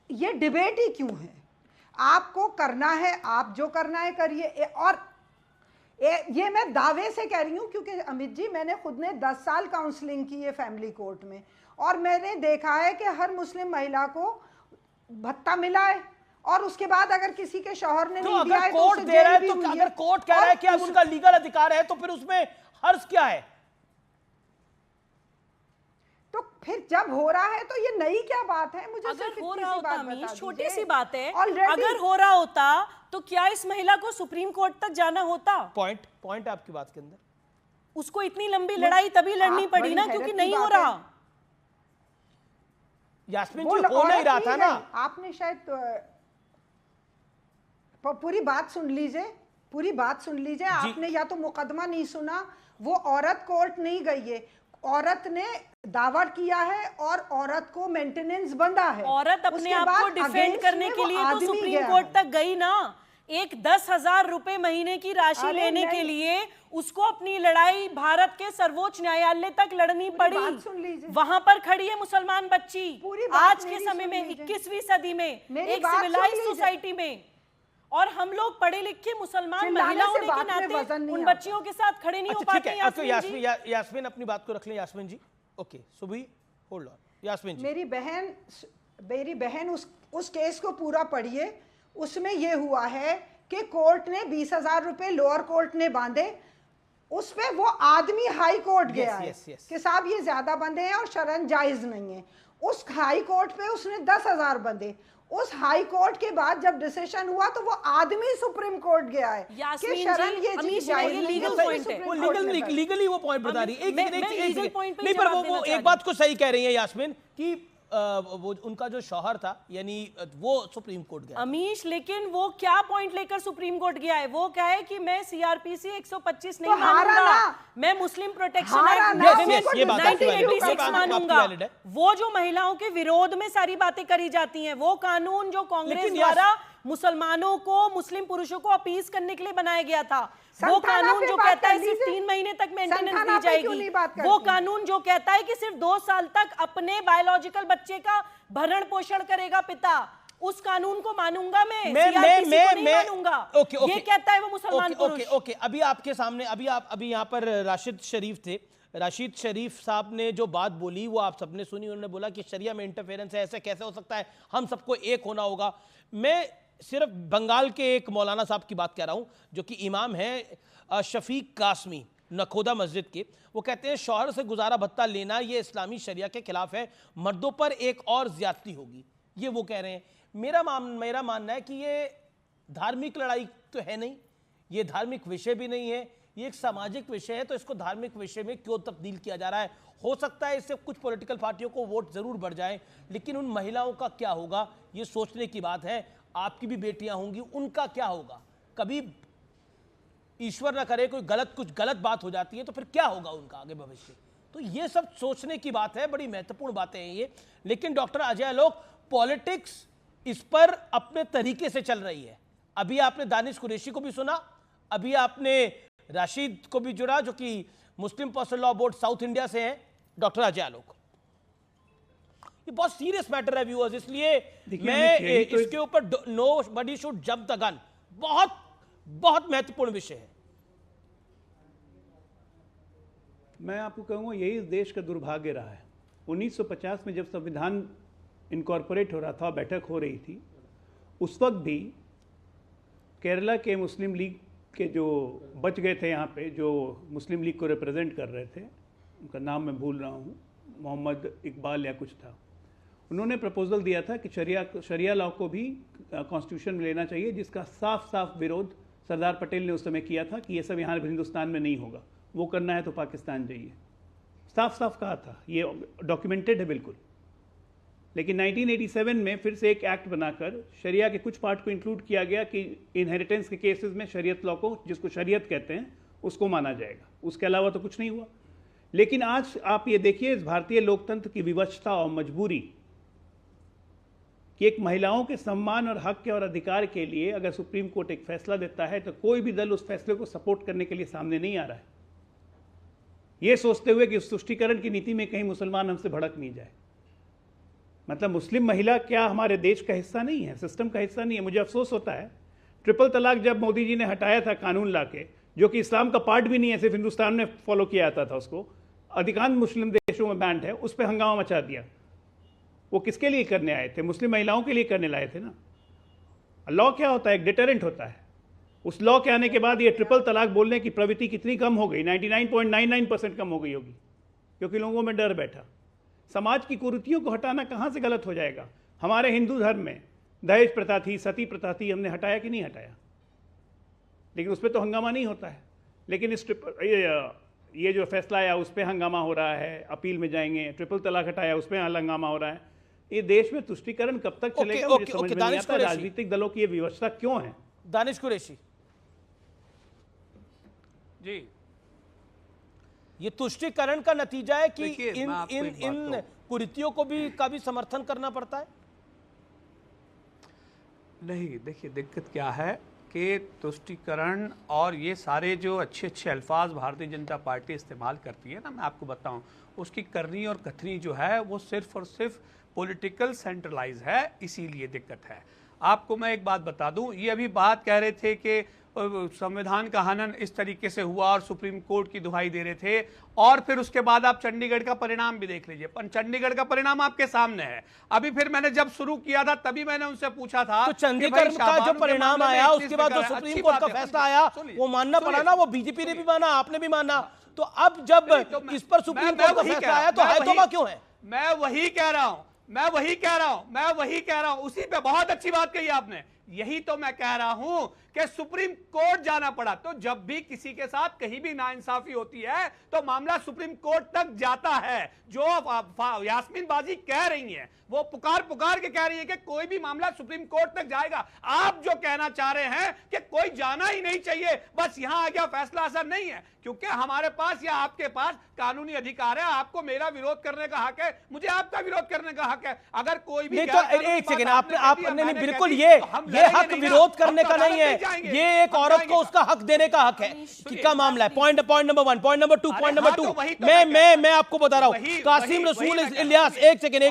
ये डिबेट ही क्यों है? आपको करना है, आप जो करना है करिए। और ये मैं दावे से कह रही हूँ क्योंकि अमित जी, मैंने खुद ने 10 साल काउंसलिंग की है फैमिली कोर्ट में, और मैंने देखा है कि हर मुस्लिम महिला को भत्ता मिला है, और उसके बाद अगर किसी के शौहर ने नहीं दिया है तो कोर्ट दे रहा है, तो अगर कोर्ट कह रहा है कि अब उनका लीगल अधिकार है, तो फिर उसमें हर्ज क्या है? तो फिर जब हो रहा है तो ये नई क्या बात है? मुझे अगर हो रहा होता अमीश, छोटी सी बात है, Already... अगर हो रहा होता तो क्या इस महिला को सुप्रीम कोर्ट तक जाना होता? पॉइंट आपकी बात के अंदर, उसको इतनी लंबी लड़ाई तभी लड़नी पड़ी ना, क्योंकि नहीं हो रहा। यास्मीन जी, हो नहीं रहा था ना। आपने शायद पूरी बात सुन लीजिए, आपने या तो मुकदमा नहीं सुना। वो औरत कोर्ट नहीं गई है, औरत ने दावा किया है और औरत को मेंटेनेंस बंधा है। औरत अपने आप को डिफेंड करने के लिए तो सुप्रीम कोर्ट तक गई ना। एक 10,000 रुपए महीने की राशि लेने के लिए उसको अपनी लड़ाई भारत के सर्वोच्च न्यायालय तक लड़नी पड़ी। वहां पर खड़ी है मुसलमान बच्ची आज के समय में 21वीं सदी में एक सिविलाइज्ड सोसाइटी में, और हम लोग पढ़े लिखे मुसलमान महिला होने के नाते उन बच्चियों के साथ खड़े नहीं हो पाते हैं। यास्मीन अपनी बात को रख लें। यास्मीन जी, ओके, सुबह होल्ड ऑन। यास्मीन जी, मेरी बहन उस केस को पूरा पढ़िए। उसमें यह हुआ है कि कोर्ट ने 20,000 रुपए लोअर कोर्ट ने बांधे, उस पे वो आदमी हाई कोर्ट गया है कि साहब ये ज्यादा बंधे हैं और शरण जायज नहीं है। उस हाई कोर्ट पे उसने 10,000 बंधे। उस हाई कोर्ट के बाद जब डिसीजन हुआ तो वो आदमी सुप्रीम कोर्ट गया है कि शरण ये चीज जायज नहीं है। वो लीगली वो पॉइंट बता रही है। नहीं, पर वो एक बात को सही कह रही है यास्मीन कि वो उनका जो शौहर था, यानी वो सुप्रीम कोर्ट गया। अमीश, लेकिन वो क्या पॉइंट लेकर सुप्रीम कोर्ट गया है? वो क्या है कि मैं सीआरपीसी 125 नहीं मानूंगा, मैं मुस्लिम प्रोटेक्शन एक्ट 1986 मानूंगा। वो जो महिलाओं के विरोध में सारी बातें करी जाती हैं, वो कानून जो कांग्रेस द्वारा मुसलमानों को, मुस्लिम पुरुषों को अपीज करने के लिए बनाया गया था, वो कानून जो कहता है सिर्फ 3 महीने तक मेंटेनेंस दी जाएगी, वो कानून जो कहता है कि सिर्फ 2 साल तक अपने बायोलॉजिकल बच्चे का भरण पोषण करेगा पिता, उस कानून को मानूंगा मैं मानूंगा। ये कहता है वो मुसलमान पुरुष। ओके, अभी आपके सामने अभी यहाँ पर राशिद शरीफ थे। राशिद शरीफ साहब ने जो बात बोली वो आप सबने सुनी। उन्होंने बोला कि शरिया में इंटरफेरेंस है, ऐसे कैसे हो सकता है, हम सबको एक होना होगा। मैं सिर्फ बंगाल के एक मौलाना साहब की बात कह रहा हूं जो कि इमाम है शफीक कासमी नखोदा मस्जिद के। वो कहते हैं शौहर से गुजारा भत्ता लेना ये इस्लामी शरिया के खिलाफ है, मर्दों पर एक और ज्यादती होगी, ये वो कह रहे हैं। मेरा मानना है कि ये धार्मिक लड़ाई तो है नहीं, ये धार्मिक विषय भी नहीं है, ये एक सामाजिक विषय है, तो इसको धार्मिक विषय में क्यों तब्दील किया जा रहा है? हो सकता है इससे कुछ पॉलिटिकल पार्टियों को वोट जरूर बढ़ जाए, लेकिन उन महिलाओं का क्या होगा ये सोचने की बात है। आपकी भी बेटियां होंगी, उनका क्या होगा? कभी ईश्वर ना करे कुछ गलत बात हो जाती है तो फिर क्या होगा उनका आगे भविष्य? तो ये सब सोचने की बात है, बड़ी महत्वपूर्ण बातें हैं ये। लेकिन डॉक्टर अजय आलोक, पॉलिटिक्स इस पर अपने तरीके से चल रही है। अभी आपने दानिश कुरैशी को भी सुना, अभी आपने राशिद को भी जुड़ा जो कि Muslim personal law board South India से हैं, डॉक्टर अजय आलोक। ये बहुत सीरियस मैटर है व्यूअर्स, इसलिए मैं इसके ऊपर nobody should jump the gun, बहुत बहुत महत्वपूर्ण विषय है। मैं आपको कहूंगा यही इस देश का दुर्भाग्य रहा है। 1950 में जब संविधान इनकॉर्पोरेट हो रहा था, बैठक हो रही थी, उस वक्त भी केरला के मुस्लिम लीग के जो बच गए थे यहाँ पे, जो मुस्लिम लीग को रिप्रेजेंट कर रहे थे, उनका नाम मैं भूल रहा हूँ, मोहम्मद इकबाल या कुछ था, उन्होंने प्रपोजल दिया था कि शरिया लॉ को भी कॉन्स्टिट्यूशन में लेना चाहिए, जिसका साफ साफ विरोध सरदार पटेल ने उस समय किया था कि ये सब यहाँ हिंदुस्तान में नहीं होगा, वो करना है तो पाकिस्तान जाइए। साफ साफ कहा था, ये डॉक्यूमेंटेड है बिल्कुल। लेकिन 1987 में फिर से एक एक्ट बनाकर शरिया के कुछ पार्ट को इंक्लूड किया गया कि इनहेरिटेंस के केसेस में शरीयत लॉ को, जिसको शरीयत कहते हैं, उसको माना जाएगा। उसके अलावा तो कुछ नहीं हुआ। लेकिन आज आप ये देखिए इस भारतीय लोकतंत्र की विवशता और मजबूरी कि एक महिलाओं के सम्मान और हक के और अधिकार के लिए अगर सुप्रीम कोर्ट एक फैसला देता है तो कोई भी दल उस फैसले को सपोर्ट करने के लिए सामने नहीं आ रहा है, ये सोचते हुए कि उस तुष्टीकरण की नीति में कहीं मुसलमान हमसे भड़क नहीं जाए। मतलब मुस्लिम महिला क्या हमारे देश का हिस्सा नहीं है, सिस्टम का हिस्सा नहीं है? मुझे अफसोस होता है ट्रिपल तलाक जब मोदी जी ने हटाया था कानून लाके, जो कि इस्लाम का पार्ट भी नहीं है, सिर्फ हिंदुस्तान में फॉलो किया जाता था, उसको अधिकांश मुस्लिम देशों में बैंड है, उस पर हंगामा मचा दिया। वो किसके लिए करने आए थे? मुस्लिम महिलाओं के लिए करने लाए थे ना। लॉ क्या होता है? एक डिटरेंट होता है। उस लॉ के आने के बाद ये ट्रिपल तलाक बोलने की प्रवृत्ति कितनी कम हो गई, 99.99% कम हो गई होगी, क्योंकि लोगों में डर बैठा। समाज की कुरीतियों को हटाना कहाँ से गलत हो जाएगा? हमारे हिंदू धर्म में दहेज प्रथा थी, सती प्रथा थी, हमने हटाया कि नहीं हटाया? लेकिन उस पर तो हंगामा नहीं होता है। लेकिन इस ये जो फैसला आया उस पर हंगामा हो रहा है, अपील में जाएंगे। ट्रिपल तलाक हटाया उस पर हंगामा हो रहा है। ये देश में तुष्टीकरण कब तक चलेगा? मुझे समझ में नहीं आता राजनीतिक दलों की ये व्यवस्था क्यों है। दानिश कुरैशी जी, ये तुष्टीकरण का नतीजा है कि इन कुरीतियों को भी का भी समर्थन करना पड़ता है? नहीं, देखिए दिक्कत क्या है कि तुष्टीकरण और ये सारे जो अच्छे अच्छे अल्फाज भारतीय जनता पार्टी इस्तेमाल करती है ना, मैं आपको बताऊं, उसकी करनी और कथनी जो है वो सिर्फ और सिर्फ पॉलिटिकल सेंट्रलाइज है, इसीलिए दिक्कत है। आपको मैं एक बात बता दूं, ये अभी बात कह रहे थे कि संविधान का हनन इस तरीके से हुआ और सुप्रीम कोर्ट की दुहाई दे रहे थे, और फिर उसके बाद आप चंडीगढ़ का परिणाम भी देख लीजिए। पर चंडीगढ़ का परिणाम आपके सामने है। अभी फिर मैंने जब शुरू किया था तभी मैंने उनसे पूछा था, तो चंडीगढ़ का जो परिणाम आया उसके बाद जो सुप्रीम कोर्ट का फैसला आया वो मानना पड़ा ना, वो बीजेपी ने भी माना, आपने भी माना। तो अब जब इस पर सुप्रीम कोर्ट का फैसला आया तो हैतोबा क्यों है? मैं वही कह रहा हूं, उसी पे बहुत अच्छी बात कही आपने। यही तो मैं कह रहा हूं कि सुप्रीम कोर्ट जाना पड़ा। तो जब भी किसी के साथ कहीं भी नाइंसाफी होती है तो मामला सुप्रीम कोर्ट तक जाता है। जो यास्मीन बाजी कह रही हैं, वो पुकार के कह रही है कि कोई भी मामला सुप्रीम कोर्ट तक जाएगा। आप जो कहना चाह रहे हैं कि कोई जाना ही नहीं चाहिए, बस यहां आ गया फैसला, असर नहीं है, क्योंकि हमारे पास या आपके पास कानूनी अधिकार है। आपको मेरा विरोध करने का हक है, मुझे आपका विरोध करने का हक है। अगर कोई भी एक सेकंड, आपने बिल्कुल ये हक विरोध करने का नहीं है, ये एक औरत को उसका हक देने का हक है। क्या मामला है? Point number 1, point number 2, point number 2 मैं आपको बता रहा हूं। कासिम रसूल इलियास, एक सेकंड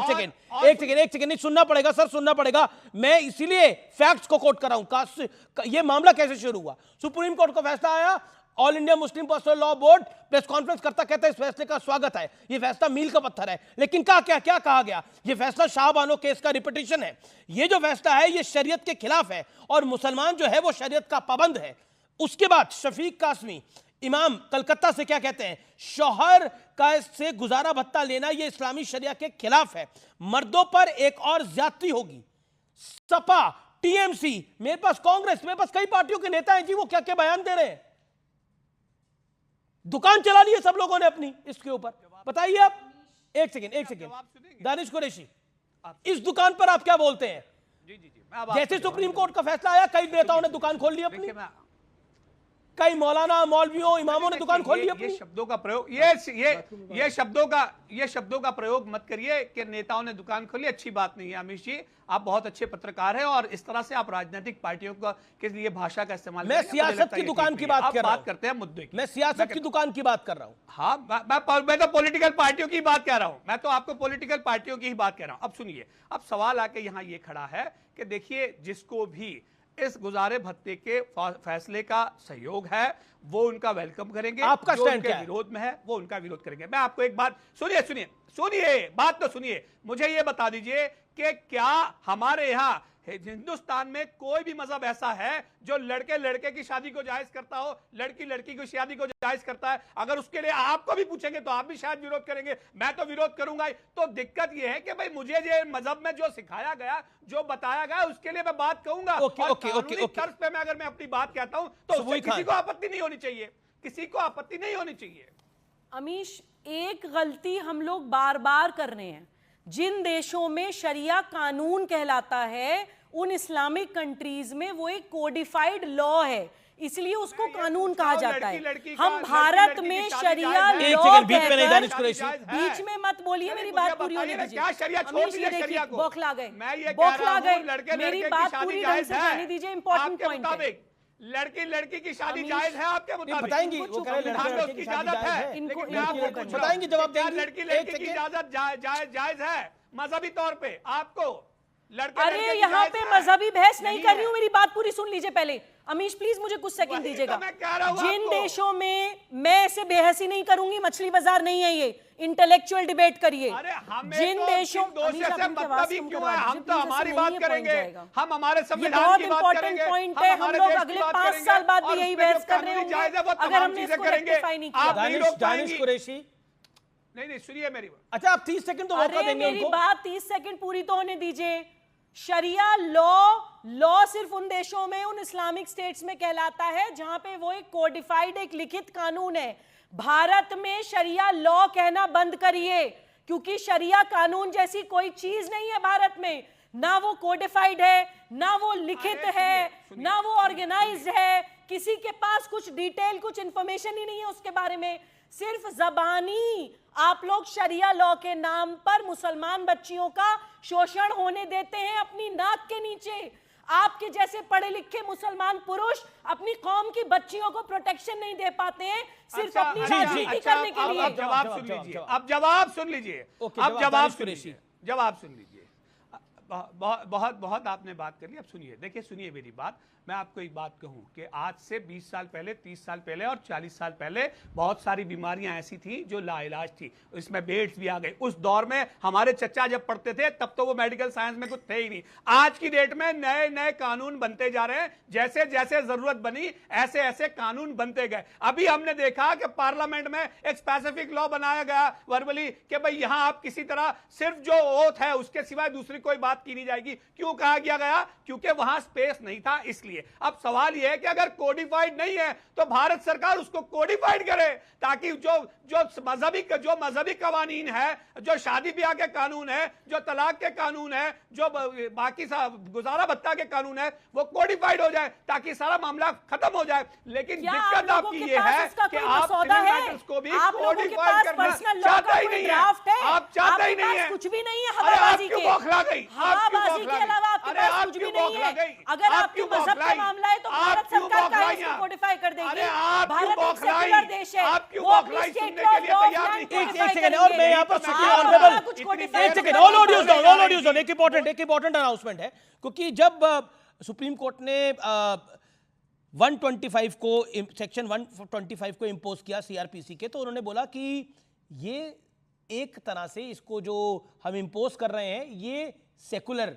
नहीं, सुनना पड़ेगा सर, सुनना पड़ेगा। मैं इसीलिए फैक्ट्स को कोट कर रहा हूं। ये मामला कैसे शुरू हुआ? सुप्रीम कोर्ट का फैसला आया, all India Muslim personal law board press conference करता, कहता है इस फैसले का स्वागत है, ये फैसला मील का पत्थर है। लेकिन क्या कहा गया? ये फैसला शाहबानो केस का रिपीटिशन है। ये जो फैसला है ये शरीयत के खिलाफ है और मुसलमान जो है वो शरीयत का पाबंद है। उसके बाद शफीक कासमी इमाम कलकत्ता से क्या कहते हैं? शौहर का से गुजारा भत्ता लेना ये इस्लामी शरिया के खिलाफ है। मर्दों पर एक और ज्यादती होगी। सपा, टीएमसी, मेरे पास कांग्रेस, मेरे पास कई पार्टियों के नेता हैं जी, वो क्या क्या बयान दे रहे हैं। दुकान चला ली है सब लोगों ने अपनी इसके ऊपर। बताइए आप। एक सेकेंड दानिश कुरैशी, इस दुकान पर आप क्या बोलते हैं? जैसे सुप्रीम कोर्ट का फैसला आया कई नेताओं ने दुकान खोल ली अपनी, कई मौलाना मौलवियों इमामों ने दुकान खोल ली अपनी। ये शब्दों का प्रयोग, ये शब्दों का प्रयोग मत करिए कि नेताओं ने दुकान खोली। अच्छी बात नहीं है अमीश जी, आप बहुत अच्छे पत्रकार हैं और इस तरह से आप राजनीतिक पार्टियों के लिए भाषा का इस्तेमाल। मैं सियासत की दुकान की बात करते हैं मुद्दे की। मैं सियासत की दुकान की बात कर रहा हूं। हाँ, मैं तो पॉलिटिकल पार्टियों की बात कह रहा हूं। मैं तो आपको पॉलिटिकल पार्टियों की ही बात कह रहा हूं। अब सुनिए, अब सवाल आके यहां ये खड़ा है कि देखिए, जिसको भी इस गुजारे भत्ते के फैसले का सहयोग है वो उनका वेलकम करेंगे। आपका स्टैंड क्या है? विरोध में है वो उनका विरोध करेंगे। मैं आपको एक बात, सुनिए बात तो सुनिए। मुझे ये बता दीजिए कि क्या हमारे यहाँ हिंदुस्तान में कोई भी मजहब ऐसा है जो लड़के की शादी को जायज करता हो, लड़की की शादी को जायज करता है? अगर उसके लिए आपको भी पूछेंगे तो आप भी शायद विरोध करेंगे, मैं तो विरोध करूंगा ही। तो दिक्कत यह है कि भाई मुझे ये मजहब में जो सिखाया गया, जो बताया गया, उसके लिए मैं बात कहूंगा। तर्ज पे मैं अगर मैं अपनी बात कहता हूं तो किसी को आपत्ति नहीं होनी चाहिए, किसी को आपत्ति नहीं होनी चाहिए। अमीश, एक गलती हम लोग बार बार कर रहे हैं। जिन देशों में शरिया कानून कहलाता है, उन इस्लामिक कंट्रीज में वो एक कोडिफाइड लॉ है, इसलिए उसको कानून कहा जाता है। हम भारत में शरिया लॉ बीच में मत बोलिए, मेरी बात पूरी होने दीजिए। बौखला गए, मेरी बात पूरी ढंग से जाने दीजिए। इंपॉर्टेंट पॉइंट है, लड़की की शादी जायज है आपके मुताबिक? बताएंगे, वो कह रहे लड़की की इजाजत है, लेकिन आपको बताएंगे, जवाब देंगे। लड़की की इजाजत जायज है मजहबी तौर पे आपको? अरे यहाँ पे मजहबी बहस नहीं कर रही हूँ, मेरी बात पूरी सुन लीजिए पहले। अमीश प्लीज मुझे कुछ सेकंड दीजिएगा। जिन देशों में, मैं ऐसे बेहसी नहीं करूंगी, मछली बाजार नहीं है ये, इंटेलेक्चुअल डिबेट करिए। जिन देशों हम तो हमारी बात करेंगे, हम हमारे संविधान की बात करेंगे। पॉइंट है, हम लोग अगले 5 साल बाद भी यही बहस कर रहे होंगे अगर हमने इसको रेक्टिफाई नहीं किया। नहीं सुनिए मेरी बात। अच्छा आप 30 सेकंड तो मौका देंगे मेरी बात 30 सेकंड पूरी तो होने दीजिए। शरिया लॉ सिर्फ उन देशों में, उन इस्लामिक स्टेट्स में कहलाता है जहां पे वो एक कोडिफाइड, एक लिखित कानून है। भारत में शरिया लॉ कहना बंद करिए, क्योंकि शरिया कानून जैसी कोई चीज नहीं है भारत में। ना वो कोडिफाइड है, ना वो लिखित है, ना वो ऑर्गेनाइज्ड है। किसी के पास कुछ डिटेल, कुछ इंफॉर्मेशन ही नहीं है उसके बारे में। सिर्फ जबानी आप लोग शरिया लॉ के नाम पर मुसलमान बच्चियों का शोषण होने देते हैं अपनी नाक के नीचे। आपके जैसे पढ़े लिखे मुसलमान पुरुष अपनी कौम की बच्चियों को प्रोटेक्शन नहीं दे पाते हैं, सिर्फ अपनी राजनीति करने के लिए। अब जवाब सुन लीजिए, अब जवाब सुन लीजिए, अब जवाब सुन लीजिए, जवाब सुन लीजिए। बहुत आपने बात कर ली, अब सुनिए। देखिए सुनिए मेरी बात, मैं आपको एक बात कहूं कि आज से 20 साल पहले, 30 साल पहले और 40 साल पहले बहुत सारी बीमारियां ऐसी थी जो लाइलाज थी, इसमें बेड्स भी आ गए। उस दौर में हमारे चचा जब पढ़ते थे तब तो वो मेडिकल साइंस में कुछ थे ही नहीं। आज की डेट में नए नए कानून बनते जा रहे हैं, जैसे जैसे जरूरत बनी ऐसे ऐसे कानून बनते गए। अभी हमने देखा कि पार्लियामेंट में एक स्पेसिफिक लॉ बनाया गया वर्बली कि भाई यहां आप किसी तरह सिर्फ जो ओथ है उसके सिवाय दूसरी कोई बात की नहीं जाएगी। क्यों कहा गया? क्योंकि वहां स्पेस नहीं था, इसलिए। अब सवाल यह है कि अगर कोडिफाइड नहीं है तो भारत सरकार उसको कोडिफाइड करे, ताकि जो मजहबी कवानीन है, जो शादी ब्याह के कानून है, जो तलाक के कानून है, जो बाकी गुजारा भत्ता के कानून है, वो कोडिफाइड हो जाए ताकि सारा मामला खत्म हो जाए। लेकिन दिक्कत आपकी ये है कि आप मैटर्स को भी कोडिफाइड करना चाहता ही नहीं है। आप चाहता ही नहीं है, कुछ भी नहीं है। हवाबाजी के बौखला गई, हवाबाजी के अलावा आपके पास कुछ भी नहीं है। अगर आपके मजहब का मामला है तो भारत सरकार का इसको कोडिफाई कर देगी। भारत एक सेक्युलर देश है, वो अपनी स्टेट लॉ एक सेकंड और मैं यहां पर एक सेकंड ऑल ऑडियोज डाउन। एक इंपॉर्टेंट अनाउंसमेंट है, क्योंकि जब सुप्रीम कोर्ट ने 125 को, सेक्शन 125 को इंपोज किया सीआरपीसी के, तो उन्होंने बोला कि ये एक तरह से इसको जो हम इंपोज कर रहे हैं ये सेकुलर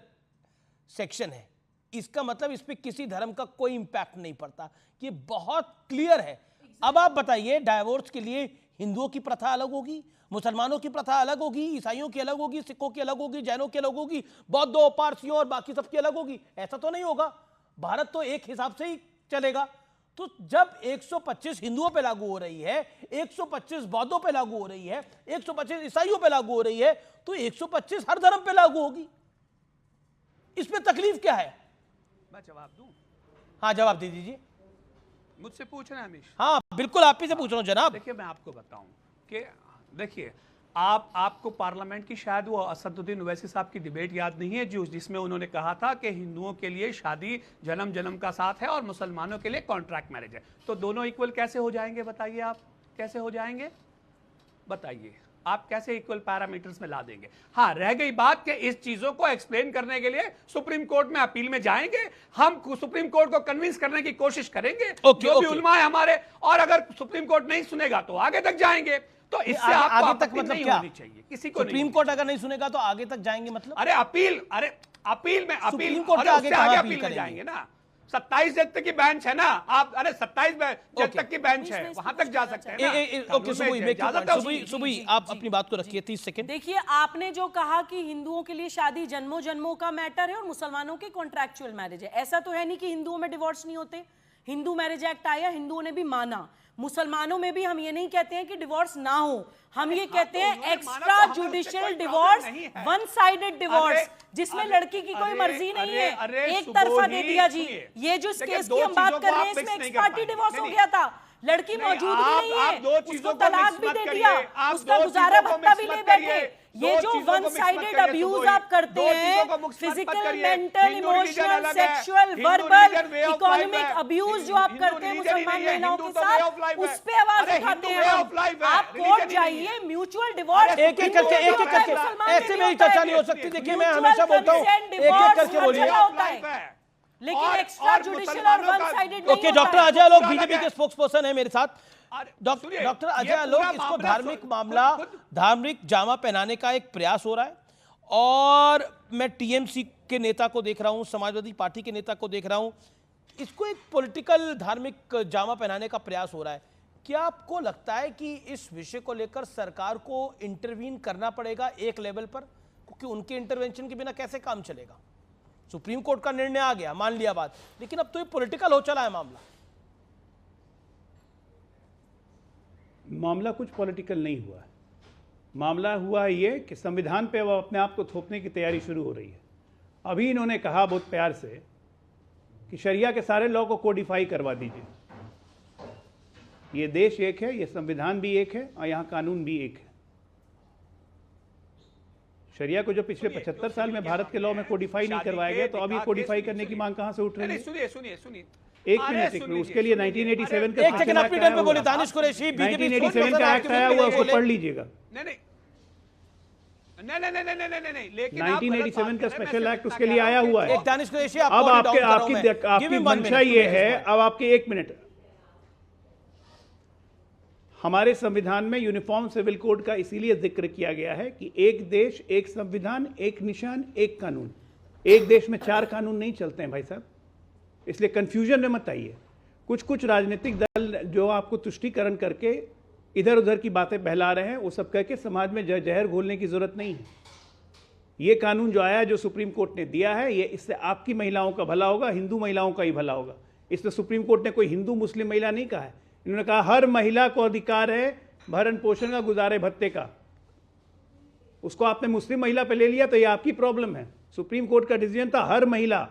सेक्शन है, इसका मतलब इस पे किसी धर्म का कोई इंपैक्ट नहीं पड़ता। ये बहुत क्लियर है। अब आप बताइए, डाइवोर्स के लिए हिंदुओं की प्रथा अलग होगी, मुसलमानों की प्रथा अलग होगी, ईसाइयों की अलग होगी, सिखों की अलग होगी, जैनों की अलग होगी, बौद्धों, पारसियों और बाकी सबकी अलग होगी? ऐसा तो नहीं होगा। भारत तो एक हिसाब से ही चलेगा। तो जब 125 हिंदुओं पे लागू हो रही है, 125 बौद्धों पे लागू हो रही है, 125 ईसाइयों पे लागू हो रही है, तो 125 हर धर्म पे लागू होगी। इसमें तकलीफ क्या है? मैं जवाब दूं? हाँ जवाब दे दीजिए। मुझसे पूछ रहे हैं अमीश? हाँ बिल्कुल, आप ही से पूछ रहा हूं जनाब। देखिए मैं आपको बताऊं कि देखिए आपको पार्लियामेंट की शायद वो असदुद्दीन ओवैसी साहब की डिबेट याद नहीं है जिसमें उन्होंने कहा था कि हिंदुओं के लिए शादी जन्म जन्म का साथ है और मुसलमानों के लिए कॉन्ट्रैक्ट मैरिज है। तो दोनों इक्वल कैसे हो जाएंगे? बताइए आप, कैसे हो जाएंगे? बताइए आप कैसे इक्वल पैरामीटर्स में ला देंगे? हाँ, रह गई बात कि इस चीजों को एक्सप्लेन करने के लिए सुप्रीम कोर्ट में अपील में जाएंगे, हम सुप्रीम कोर्ट को कन्विंस करने की कोशिश करेंगे, जो भी उलमा है हमारे, और अगर सुप्रीम कोर्ट नहीं सुनेगा तो आगे तक जाएंगे। तो इससे आपको आगे तक मतलब क्या होनी चाहिए? किसी को सुप्रीम कोर्ट अगर नहीं सुनेगा तो आगे तक जाएंगे मतलब? अरे अपील में सुप्रीम कोर्ट के आगे अपील में जाएंगे ना। 27 जज तक की बेंच है ना, आप 27 जज तक की बेंच है, वहां तक जा सकते हैं ना। ओके सुबह आप अपनी बात को रखिए 30 सेकंड। देखिए आपने जो कहा कि हिंदुओं के लिए शादी जन्मों जन्मों का मैटर है और मुसलमानों की कॉन्ट्रैक्चुअल मैरिज है, ऐसा तो है नहीं कि हिंदुओं में डिवोर्स नहीं होते। हिंदू मैरिज एक्ट आया, हिंदुओं ने भी माना। मुसलमानों में भी हम ये नहीं कहते हैं कि डिवोर्स ना हो, हम ये कहते हैं extra judicial divorce, one sided divorce, जिसमें लड़की की कोई मर्जी नहीं है, एक तरफा दे दिया जी। ये जो इस केस की हम बात कर रहे हैं, इसमें एक्स पार्टी डिवोर्स हो गया था, लड़की मौजूद ही नहीं है, उसको तलाक भी दे दिया, उसका गुजारा भत्ता भी ले बैठे। ये जो वन साइडेड अब्यूज आप करते हैं, physical, mental, emotional, sexual, verbal, economic abuse जो आप करते हैं मुसलमान महिलाओं के साथ, उस पे आवाज उठाते हैं हम। आप कोर्ट जाइए, म्यूचुअल डिवोर्स एक एक करके ऐसे मेरी चर्चा नहीं हो सकती। देखिए मैं हमेशा बोलता हूँ एक एक करके बोलिए, लेकिन एक्स्ट्रा जुडिशियल और one sided. Okay, doctor Ajay Alok BJP के स्पोक्स पर्सन है मेरे साथ। डॉक्टर अजय आलोक, इसको धार्मिक मामला, धार्मिक जामा पहनाने का एक प्रयास हो रहा है, और मैं टीएमसी के नेता को देख रहा हूं, समाजवादी पार्टी के नेता को देख रहा हूं, इसको एक पॉलिटिकल धार्मिक जामा पहनाने का प्रयास हो रहा है। क्या आपको लगता है कि इस विषय को लेकर सरकार को इंटरवीन करना पड़ेगा एक लेवल पर, क्योंकि उनके इंटरवेंशन के बिना कैसे काम चलेगा? सुप्रीम कोर्ट का निर्णय आ गया, मान लिया बात, लेकिन अब तो ये पॉलिटिकल हो चला है मामला। मामला कुछ पॉलिटिकल नहीं हुआ है, मामला हुआ है ये कि संविधान पे वो अपने आप को थोपने की तैयारी शुरू हो रही है। अभी इन्होंने कहा बहुत प्यार से कि शरिया के सारे लॉ को कोडिफाई करवा दीजिए। ये देश एक है, ये संविधान भी एक है, और यहाँ कानून भी एक है। शरिया को जो पिछले 75 साल में भारत के लॉ में कोडिफाई नहीं करवाया गया, तो अब ये कोडिफाई करने की मांग कहां से उठ रही है? सुनिए एक मिनट, उसके लिए 1987 का 1987 का एक्ट आया हुआ, उसको पढ़ लीजिएगा। नहीं, लेकिन 1987 का स्पेशल एक्ट उसके लिए आया हुआ है। अब आपकी मंशा ये है, अब आपके एक मिनट, हमारे संविधान में यूनिफॉर्म सिविल कोड का इसीलिए जिक्र किया गया है कि एक देश, एक संविधान, एक निशान, एक कानून। एक देश में 4 कानून नहीं चलते हैं भाई साहब, इसलिए कंफ्यूजन में मत आइए। कुछ राजनीतिक दल जो आपको तुष्टीकरण करके इधर उधर की बातें बहला रहे हैं, वो सब कह के समाज में जहर घोलने की जरूरत नहीं है। ये कानून जो आया, जो सुप्रीम कोर्ट ने दिया है, ये इससे आपकी महिलाओं का भला होगा, हिंदू महिलाओं का ही भला होगा। इसमें सुप्रीम कोर्ट ने कोई हिंदू मुस्लिम महिला नहीं कहा है, इन्होंने कहा हर महिला को अधिकार है भरण पोषण का, गुजारे भत्ते का। उसको आपने मुस्लिम महिला पे ले लिया तो ये आपकी प्रॉब्लम है। सुप्रीम कोर्ट का डिसीजन था हर महिला,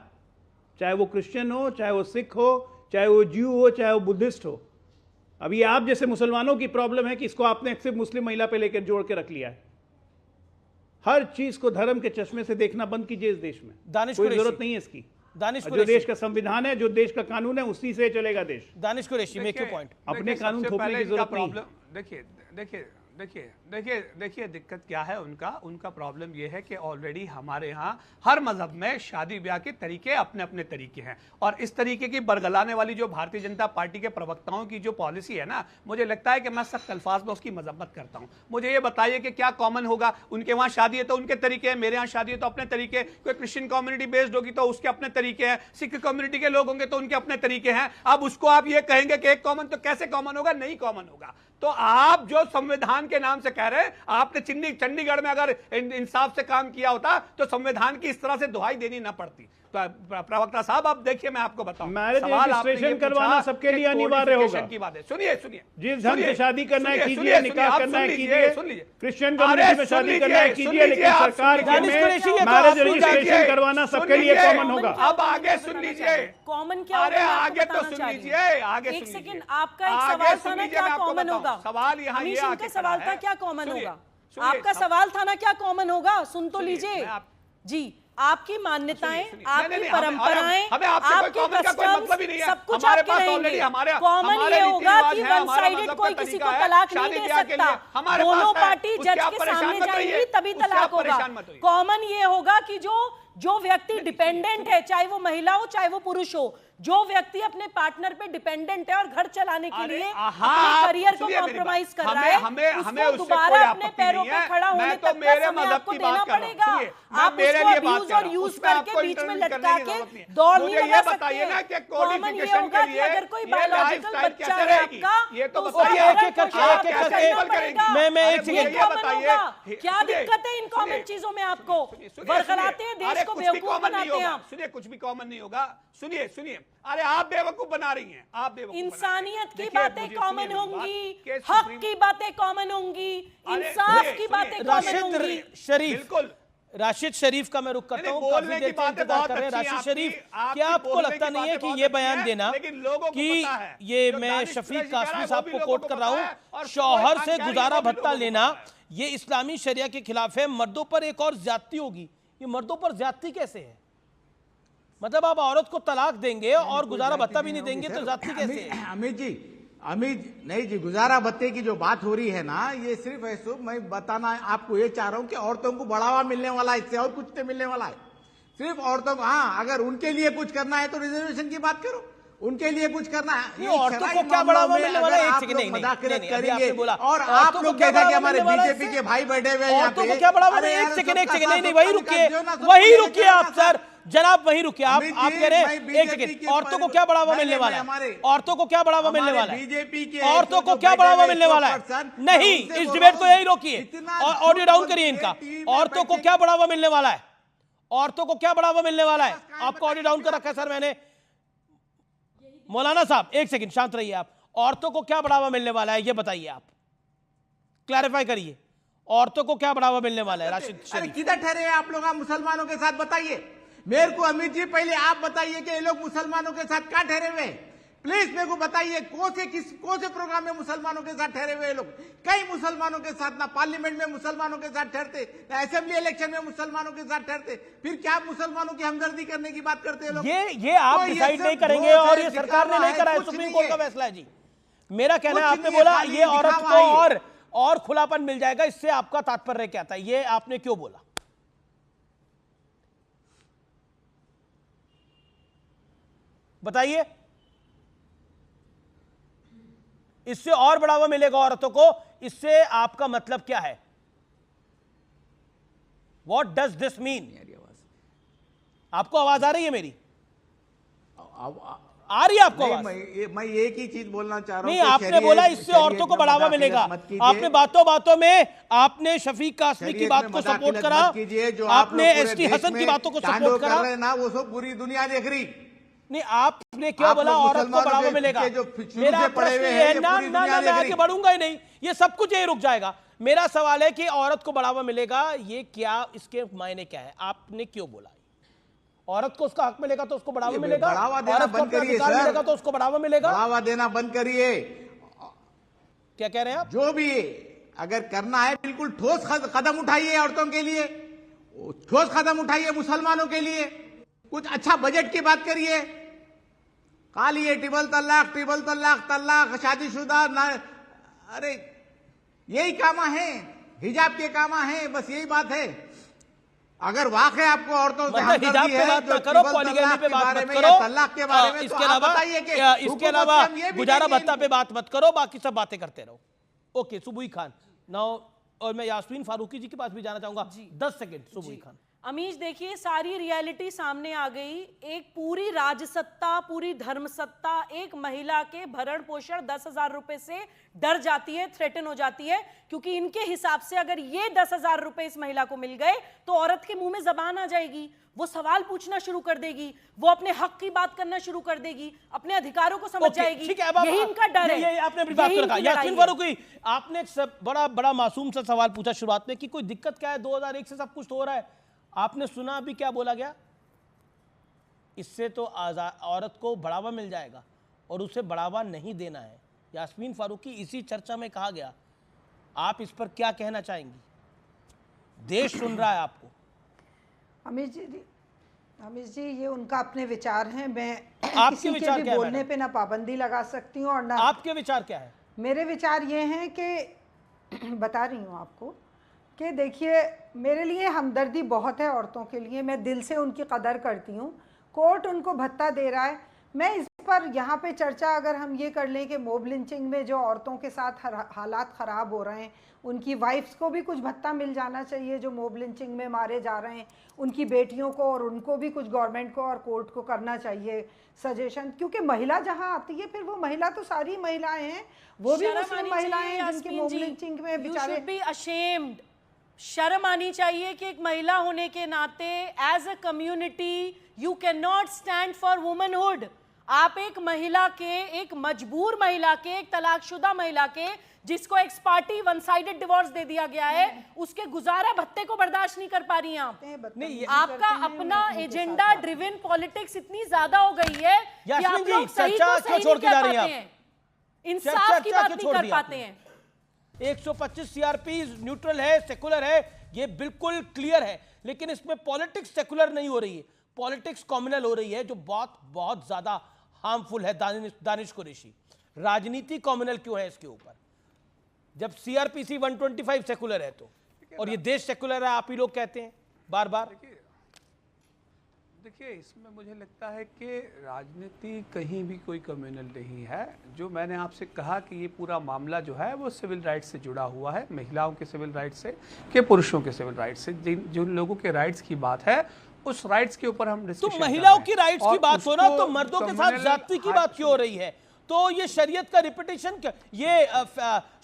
चाहे वो क्रिश्चियन हो, चाहे वो सिख हो, चाहे वो ज्यू हो, चाहे वो बुद्धिस्ट हो। अभी आप जैसे मुसलमानों की प्रॉब्लम है कि इसको आपने सिर्फ मुस्लिम महिला पे लेकर जोड़ के रख लिया है। हर चीज को धर्म के चश्मे से देखना बंद कीजिए इस देश में, कोई जरूरत नहीं है इसकी। जो देश का संविधान है, जो देश का कानून है, उसी से चलेगा देश। Danish Qureshi, make your point. अपने कानून थोपने की जरूरत नहीं। देखिए दिक्कत क्या है उनका प्रॉब्लम यह है कि ऑलरेडी हमारे यहाँ हर मजहब में शादी ब्याह के तरीके अपने अपने तरीके हैं, और इस तरीके की बरगलाने वाली जो भारतीय जनता पार्टी के प्रवक्ताओं की जो पॉलिसी है ना, मुझे लगता है कि मैं सख्त अल्फाज में उसकी मजम्मत करता हूँ। मुझे ये बताइए कि क्या कॉमन होगा? उनके वहाँ शादी है तो उनके तरीके हैं, मेरे यहाँ शादी है तो अपने तरीके, कोई क्रिश्चियन कम्युनिटी बेस्ड होगी तो उसके अपने तरीके हैं, सिख कम्युनिटी के लोग होंगे तो उनके अपने तरीके हैं। अब उसको आप ये कहेंगे कि एक कॉमन, तो कैसे कॉमन होगा? नहीं कॉमन होगा। तो आप जो संविधान के नाम से कह रहे हैं, आपने चंडीगढ़ में अगर इंसाफ से काम किया होता तो संविधान की इस तरह से दुहाई देनी ना पड़ती। तो प्रवक्ता साहब आप देखिए, मैं आपको बताऊं, मैरिज रजिस्ट्रेशन करवाना सबके लिए अनिवार्य होगा। की बात है, सुनिए जिस ढंग से शादी करना है कीजिए, निकाह करना है कीजिए, क्रिश्चियन कम्युनिटी में शादी करना है कीजिए, लेकिन सरकार के में मैरिज रजिस्ट्रेशन करवाना सबके लिए कॉमन होगा। अब आगे सुन लीजिए, कॉमन क्या? अरे आगे तो सुन लीजिए, आगे एक सेकंड, आपका एक सवाल था ना, क्या कॉमन होगा? सवाल यहाँ ये का सवाल था, क्या कॉमन होगा? आपका सवाल था ना, क्या कॉमन होगा? सुन तो लीजिए जी, आपकी मान्यताएं, आपकी परंपराएं, आपके कस्टम्स, सब कुछ आपके रहेंगे। कॉमन ये होगा कि वन साइडेड कोई किसी को तलाक नहीं दे सकता, दोनों पार्टी जज के सामने जाएंगी तभी तलाक होगा। कॉमन ये होगा कि जो व्यक्ति डिपेंडेंट है, चाहे वो महिला हो चाहे वो पुरुष हो, जो व्यक्ति अपने पार्टनर पे डिपेंडेंट है और घर चलाने के लिए अपने करियर को कॉम्प्रोमाइज कर रहा है, उसको दोबारा अपने पैरों पे खड़ा होने तक का समय आपको देना पड़ेगा। आप उसको अब्यूज और यूज करके बीच में लटका के दौड़ नहीं लगा सकते। कॉमन ये होगा कि अगर कोई बायोलॉजिकल बच्चा है आपका, तो क्या दिक्कत है इन कॉमन चीजों में? आपको बरकराते हैं देश को बेवकूफ बनाते हैं आप। सुनिए, कुछ भी कॉमन नहीं होगा। सुनिए सुनिए, अरे आप बेवकूफ बना रही हैं, आप बेवकूफ। इंसानियत की बातें कॉमन होंगी, हक की बातें कॉमन होंगी, इंसाफ की बातें कॉमन होंगी। शरीफ, बिल्कुल राशिद शरीफ का मैं रुख करता हूँ, काफी देर से इंतजार कर रहे हैं। राशिद शरीफ, क्या आपको लगता नहीं है कि ये बयान देना कि ये मैं शफीक कासमी साहब को कोट कर रहा हूँ, शौहर से गुजारा भत्ता लेना ये इस्लामी शरिया के खिलाफ है, मर्दों पर एक और ज्यादती होगी। ये मर्दों पर ज्यादती कैसे है? मतलब आप औरत को तलाक देंगे और गुजारा भत्ता भी नहीं देंगे तो ज्यादती कैसे है? अमित नहीं जी, गुजारा भत्ते की जो बात हो रही है ना, ये सिर्फ ऐसा मैं बताना आपको ये चाह रहा हूँ कि औरतों को बढ़ावा मिलने वाला है, इससे और कुछ नहीं मिलने वाला है। सिर्फ औरतों को, हाँ अगर उनके लिए कुछ करना है तो रिजर्वेशन की बात करो, उनके लिए कुछ करना है। औरतों को क्या बढ़ावा मिलने वाला है? एक सेकंड, नहीं करेंगे और आप लोग जैसा कि हमारे बीजेपी के भाई बैठे हुए हैं, औरतों को क्या बढ़ावा मिले? एक सेकंड, नहीं वही रुकिए आप सर, जनाब वही रुकिए। आप कह रहे हैं, एक सेकंड, औरतों को क्या बढ़ावा मिलने वाला है? औरतों को क्या बढ़ावा मिलने वाला है? बीजेपी के औरतों को क्या बढ़ावा मिलने वाला है? नहीं, इस डिबेट को यही रोकिए, ऑडियो डाउन करिए इनका। औरतों को क्या बढ़ावा मिलने वाला है? औरतों को क्या बढ़ावा मिलने वाला है? आपको ऑडियो डाउन कर रखा है सर मैंने। मौलाना साहब एक सेकंड शांत रहिए आप। औरतों को क्या बढ़ावा मिलने वाला है ये बताइए, आप क्लैरिफाई करिए। औरतों को क्या बढ़ावा मिलने वाला है? राशिद शरीफ, किधर ठहरे आप लोग? आप मुसलमानों के साथ बताइए मेरे को। अमित जी पहले आप बताइए कि ये लोग मुसलमानों के साथ कहाँ ठहरे हुए हैं? प्लीज मेरे को बताइए, कौन से प्रोग्राम में मुसलमानों के साथ ठहरे हुए लोग? कई मुसलमानों के साथ, ना पार्लियामेंट में मुसलमानों के साथ ठहरते, ना असेंबली इलेक्शन में मुसलमानों के साथ ठहरते, फिर क्या मुसलमानों की हमदर्दी करने की बात करते हैं लोग? ये आप डिसाइड नहीं करेंगे और ये सरकार ने नहीं करा है, सुप्रीम कोर्ट का फैसला है जी। मेरा कहना है, आपने बोला ये औरत को और खुलापन मिल जाएगा, इससे आपका तात्पर्य क्या था? ये आपने क्यों बोला? बताइए। इससे और बढ़ावा मिलेगा औरतों को, इससे आपका मतलब क्या है? What does this mean? आपको आवाज आ रही है मेरी? आ रही है आपको आवाज? मैं एक ही चीज बोलना चाह रहा हूं। नहीं, आपने बोला इससे औरतों को बढ़ावा मिलेगा। आपने बातों बातों में आपने शफीक कासमी की बात को सपोर्ट करा, आपने एसटी हसन की बातों को सपोर्ट करा ना, वो सब पूरी दुनिया देख रही। नहीं, आपने क्यों बोला औरत को बढ़ावा मिलेगा? मेरा प्रश्न ये है, ना मैं आगे बढ़ूंगा ही नहीं, ये सब कुछ यही रुक जाएगा। मेरा सवाल है कि औरत को बढ़ावा मिलेगा, ये क्या, इसके मायने क्या है? आपने क्यों बोला? औरत को उसका हक मिलेगा तो उसको बढ़ावा मिलेगा, बढ़ावा देना बंद करिए सर, मिलेगा तो उसको बढ़ावा मिलेगा। बढ़ावा देना बंद करिए। क्या कह रहे हैं आप? जो भी अगर करना है बिल्कुल ठोस कदम उठाइए, औरतों के लिए ठोस कदम उठाइए, मुसलमानों के लिए कुछ अच्छा बजट की बात करिए। खाली ये ट्रिपल तलाक, तलाक शादीशुदा ना, अरे यही कामा है, हिजाब के कामा है, बस यही बात है। अगर वाकई आपको औरतों से मतलब हिजाब पे बात ना करो, पॉलीगैमी पे बात मत करो, तलाक के बारे में, इसके अलावा गुजारा भत्ता पे बात मत करो, बाकी सब बातें करते रहो। ओके, सुबुई खान नाउ, और मैं यास्मीन फारूकी जी के पास भी जाना चाहूंगा। 10 सेकंड सुबुई खान। अमीश देखिए, सारी रियलिटी सामने आ गई। एक पूरी राजसत्ता, पूरी धर्मसत्ता एक महिला के भरण पोषण 10,000 रुपए से डर जाती है, थ्रेटन हो जाती है, क्योंकि इनके हिसाब से अगर ये 10,000 रुपए इस महिला को मिल गए तो औरत के मुंह में जबान आ जाएगी, वो सवाल पूछना शुरू कर देगी, वो अपने हक की बात करना शुरू कर देगी, अपने अधिकारों को समझ जाएगी। यही इनका डर है। ये आपने अपनी बात रखा। यास्मीन फारूकी, आपने एक बड़ा मासूम सा सवाल पूछा शुरुआत में कि कोई दिक्कत क्या है, 2001 से सब कुछ हो रहा है। आपने सुना अभी क्या बोला गया? इससे तो औरत को बढ़ावा मिल जाएगा और उसे बढ़ावा नहीं देना है। यास्मीन फारूकी, इसी चर्चा में कहा गया। आप इस पर क्या कहना चाहेंगी? देश सुन रहा है आपको। अमित जी ये उनका अपने विचार हैं, मैं आपके किसी विचार के भी क्या बोलने पे ना पाबंदी लगा सकती हूँ और ना। आपके विचार क्या है? मेरे विचार ये हैं कि बता रही हूँ आपको कि देखिए, मेरे लिए हमदर्दी बहुत है औरतों के लिए, मैं दिल से उनकी कदर करती हूँ। कोर्ट उनको भत्ता दे रहा है। मैं इस पर यहाँ पे चर्चा अगर हम ये कर लें कि मॉब लिंचिंग में जो औरतों के साथ हालात ख़राब हो रहे हैं, उनकी वाइफ्स को भी कुछ भत्ता मिल जाना चाहिए जो मॉब लिंचिंग में मारे जा रहे हैं, उनकी बेटियों को, और उनको भी कुछ गवर्नमेंट को और कोर्ट को करना चाहिए सजेशन। क्योंकि महिला जहाँ आती है, फिर वो महिला तो सारी महिलाएं हैं, वो भी मुस्लिम महिलाएं हैं जिनकी मॉब लिंचिंग में बेचारे। शर्म आनी चाहिए कि एक महिला होने के नाते as a community you can not stand for womanhood. आप एक महिला के, एक मजबूर महिला के, एक तलाकशुदा महिला के जिसको ex parte one sided divorce दे दिया गया है, उसके गुजारा भत्ते को बर्दाश्त नहीं कर पा रही हैं आप। आपका अपना एजेंडा ड्रिवन पॉलिटिक्स इतनी ज्यादा हो गई है कि आप लोग सही को सही नहीं कह पाते हैं, इंसाफ की बात नहीं कर पाते हैं। 125 सीआरपी न्यूट्रल है, सेकुलर है, ये बिल्कुल क्लियर है, लेकिन इसमें पॉलिटिक्स सेकुलर नहीं हो रही है, पॉलिटिक्स कॉम्युनल हो रही है, जो बहुत बहुत ज्यादा हार्मफुल है। दानिश कुरैशी, राजनीति कॉम्युनल क्यों है इसके ऊपर? जब सीआरपीसी 125 सेकुलर है तो, और ये देश सेकुलर है आप ही लोग कहते हैं बार बार। देखिए, इसमें मुझे लगता है कि राजनीति कहीं भी कोई कम्युनल नहीं है। जो मैंने आपसे कहा कि ये पूरा मामला जो है वो सिविल राइट्स से जुड़ा हुआ है, महिलाओं के सिविल राइट्स से, के पुरुषों के सिविल राइट्स से। जिन लोगों के राइट्स की बात है उस राइट्स के ऊपर हम डिस्कशन। तो महिलाओं की राइट्स की बात हो ना, तो मर्दों के साथ जाति की बात क्यों हो रही है? तो ये शरीयत का रिपीटिशन, ये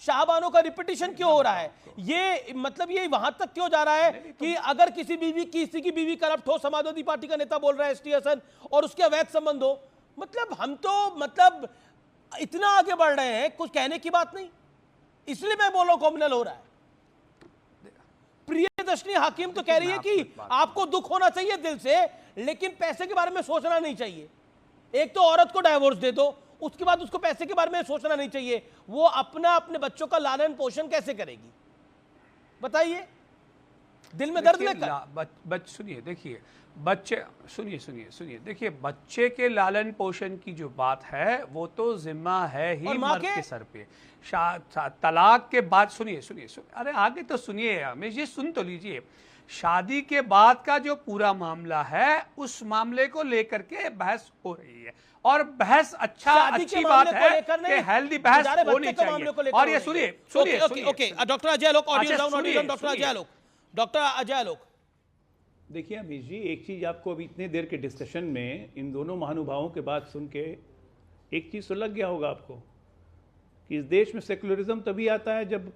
शाहबानों का रिपीटिशन क्यों हो रहा है? ये मतलब ये वहां तक क्यों जा रहा है कि अगर किसी की बीवी करप्ट हो, समाजवादी पार्टी का नेता बोल रहा है एसटी हसन, और उसके अवैध संबंध हो, मतलब हम तो मतलब इतना आगे बढ़ रहे हैं, कुछ कहने की बात नहीं। इसलिए मैं बोल रहा हूं कॉम्युनल हो रहा है। प्रियदर्शनी हाकिम तो कह रही है कि आपको दुख होना चाहिए दिल से, लेकिन पैसे के बारे में सोचना नहीं चाहिए। एक तो औरत को डाइवोर्स दे दो, उसके बाद उसको पैसे के बारे में सोचना नहीं चाहिए। वो अपने बच्चों का लालन पोषण कैसे करेगी बताइए? दिल में दर्द लेकर। सुनिए, देखिए बच्चे, सुनिए, देखिए बच्चे के लालन पोषण की जो बात है वो तो जिम्मा है ही मर्द के सर पे। तलाक के बाद सुनिए, अरे आगे तो सुनिए, हमें ये सुन तो लीजिए। शादी के बाद का जो पूरा मामला है, उस मामले को लेकर के बहस हो रही है, और बहस अच्छी बात है कि हेल्दी बहस होनी चाहिए। और ये सुनिए, डॉक्टर अजय लोक, डॉक्टर अजय लोक। देखिए अमीश जी, एक चीज आपको अभी इतने देर के डिस्कशन में इन दोनों महानुभावों के बात सुन के एक चीज तो लग गया होगा आपको कि इस देश में सेकुलरिज्म तभी आता है जब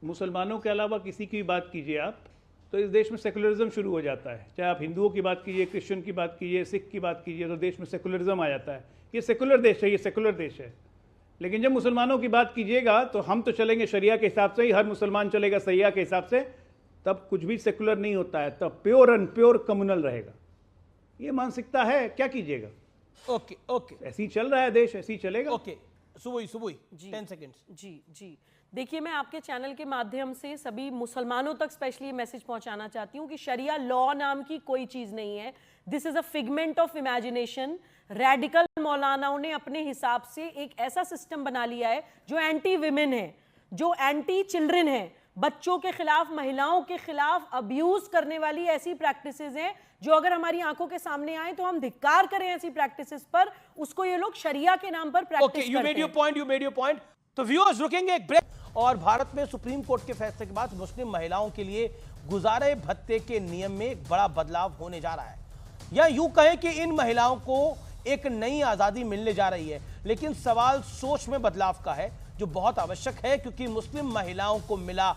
मुसलमानों के अलावा किसी की बात कीजिए आप, तो इस देश में सेकुलरिज्म शुरू हो जाता है। चाहे आप हिंदुओं की बात कीजिए, क्रिश्चियन की बात कीजिए, सिख की बात कीजिए, तो देश में सेकुलरिज्म आ जाता है। ये सेकुलर देश है, ये सेकुलर देश है। लेकिन जब मुसलमानों की बात कीजिएगा तो हम तो चलेंगे शरिया के हिसाब से ही, हर मुसलमान चलेगा सैया के हिसाब से, तब कुछ भी सेकुलर नहीं होता है, तब प्योर एंड प्योर कम्युनल रहेगा। ये मानसिकता है, क्या कीजिएगा? ओके, ऐसे ही चल रहा है देश, ऐसे ही चलेगा। Okay, सुबुई 10 seconds. जी, देखिए मैं आपके चैनल के माध्यम से सभी मुसलमानों तक स्पेशली मैसेज पहुंचाना चाहती हूं कि शरिया लॉ नाम की कोई चीज नहीं है। This is a figment of imagination. Radical मौलानाओं ने अपने हिसाब से एक ऐसा सिस्टम बना लिया है जो एंटी विमेन है, जो एंटी चिल्ड्रन है, बच्चों के खिलाफ, महिलाओं के खिलाफ अब्यूज करने वाली ऐसी प्रैक्टिसेस हैं जो अगर हमारी आंखों के सामने आए तो हम धिक्कार करें ऐसी प्रैक्टिसेस पर। उसको ये लोग शरिया के नाम पर प्रैक्टिस करते हैं। You made your point. तो व्यूअर्स, रुकेंगे एक ब्रेक। और भारत में सुप्रीम कोर्ट के फैसले के बाद मुस्लिम महिलाओं के लिए गुजारे भत्ते के नियम में एक बड़ा बदलाव होने जा रहा है, या यूं कहें कि इन महिलाओं को एक नई आजादी मिलने जा रही है। लेकिन सवाल सोच में बदलाव का है, जो बहुत आवश्यक है, क्योंकि मुस्लिम महिलाओं को मिला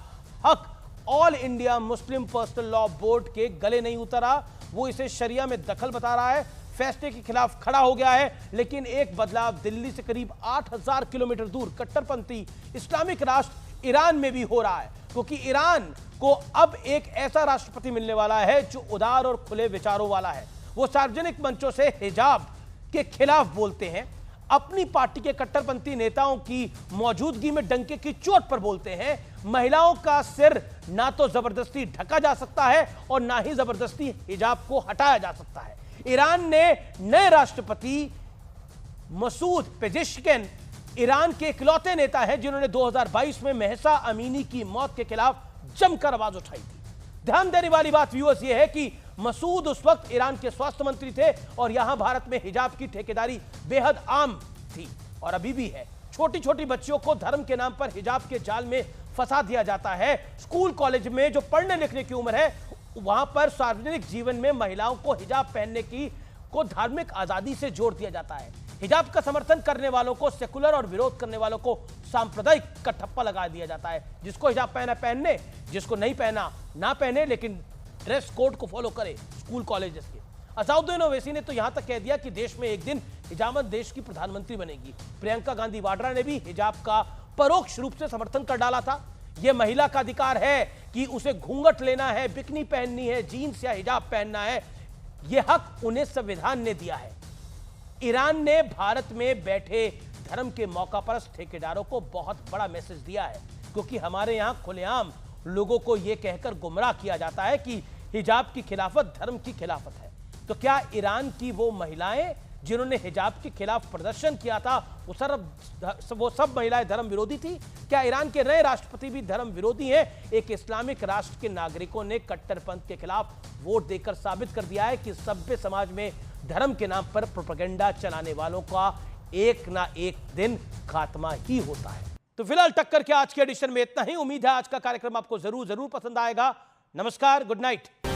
हक all India Muslim personal law board के गले नहीं उतरा। वो इसे शरिया में दखल बता रहा है, फैसले के खिलाफ खड़ा हो गया है। लेकिन एक बदलाव दिल्ली से करीब 8000 किलोमीटर दूर कट्टरपंथी इस्लामिक राष्ट्र ईरान में भी हो रहा है, क्योंकि ईरान को अब एक ऐसा राष्ट्रपति मिलने वाला है जो उदार और खुले विचारों वाला है। वो सार्वजनिक मंचों से हिजाब के खिलाफ बोलते हैं, अपनी पार्टी के कट्टरपंथी नेताओं की मौजूदगी में डंके की चोट पर बोलते हैं। महिलाओं का सिर ना तो जबरदस्ती ढका जा सकता है और ना ही जबरदस्ती हिजाब को हटाया जा सकता है। ईरान ने नए राष्ट्रपति मसूद पेजेश्किन ईरान के इकलौते नेता हैं जिन्होंने 2022 में महसा अमीनी की मौत के खिलाफ जमकर आवाज उठाई थी। ध्यान देने वाली बात व्यूअर्स ये है कि मसूद उस वक्त ईरान के स्वास्थ्य मंत्री थे और यहां भारत में हिजाब की ठेकेदारी बेहद आम थी और अभी भी है। छोटी छोटी बच्चियों को धर्म के नाम पर हिजाब के जाल में फंसा दिया जाता है। स्कूल कॉलेज में जो पढ़ने लिखने की उम्र है, वहां पर सार्वजनिक जीवन में महिलाओं को हिजाब पहनने की को धार्मिक आजादी से जोड़ दिया जाता है। हिजाब का समर्थन करने वालों को सेकुलर और विरोध करने वालों को सांप्रदायिक का ठप्पा लगा दिया जाता है। जिसको हिजाब पहना पहनने, जिसको नहीं पहना ना पहने, लेकिन ड्रेस कोड को फॉलो करे स्कूल कॉलेजेस के। असाउद्दीन ओवैसी ने तो यहां तक कह दिया कि देश में एक दिन हिजामत देश की प्रधानमंत्री बनेगी। प्रियंका गांधी वाड्रा ने भी हिजाब का परोक्ष रूप से समर्थन कर डाला था। यह महिला का अधिकार है कि उसे घूंघट लेना है, बिकनी पहननी है, जीन्स या हिजाब पहनना है, यह हक उन्हें संविधान ने दिया है। ईरान ने भारत में बैठे धर्म के मौकापरस्त ठेकेदारों को बहुत बड़ा मैसेज दिया है, क्योंकि हमारे यहां खुलेआम लोगों को यह कहकर गुमराह किया जाता है कि हिजाब की खिलाफत धर्म की खिलाफत है। तो क्या ईरान की वो महिलाएं जिन्होंने हिजाब के खिलाफ प्रदर्शन किया था वो सब महिलाएं धर्म विरोधी थी? क्या ईरान के नए राष्ट्रपति भी धर्म विरोधी हैं? एक इस्लामिक राष्ट्र के नागरिकों ने कट्टरपंथ के खिलाफ वोट देकर साबित कर दिया है कि सभ्य समाज में धर्म के नाम पर प्रोपेगेंडा चलाने वालों का एक ना एक दिन खात्मा ही होता है। तो फिलहाल टक्कर के आज के एडिशन में इतना ही। उम्मीद है आज का कार्यक्रम आपको जरूर पसंद आएगा। नमस्कार, गुड नाइट।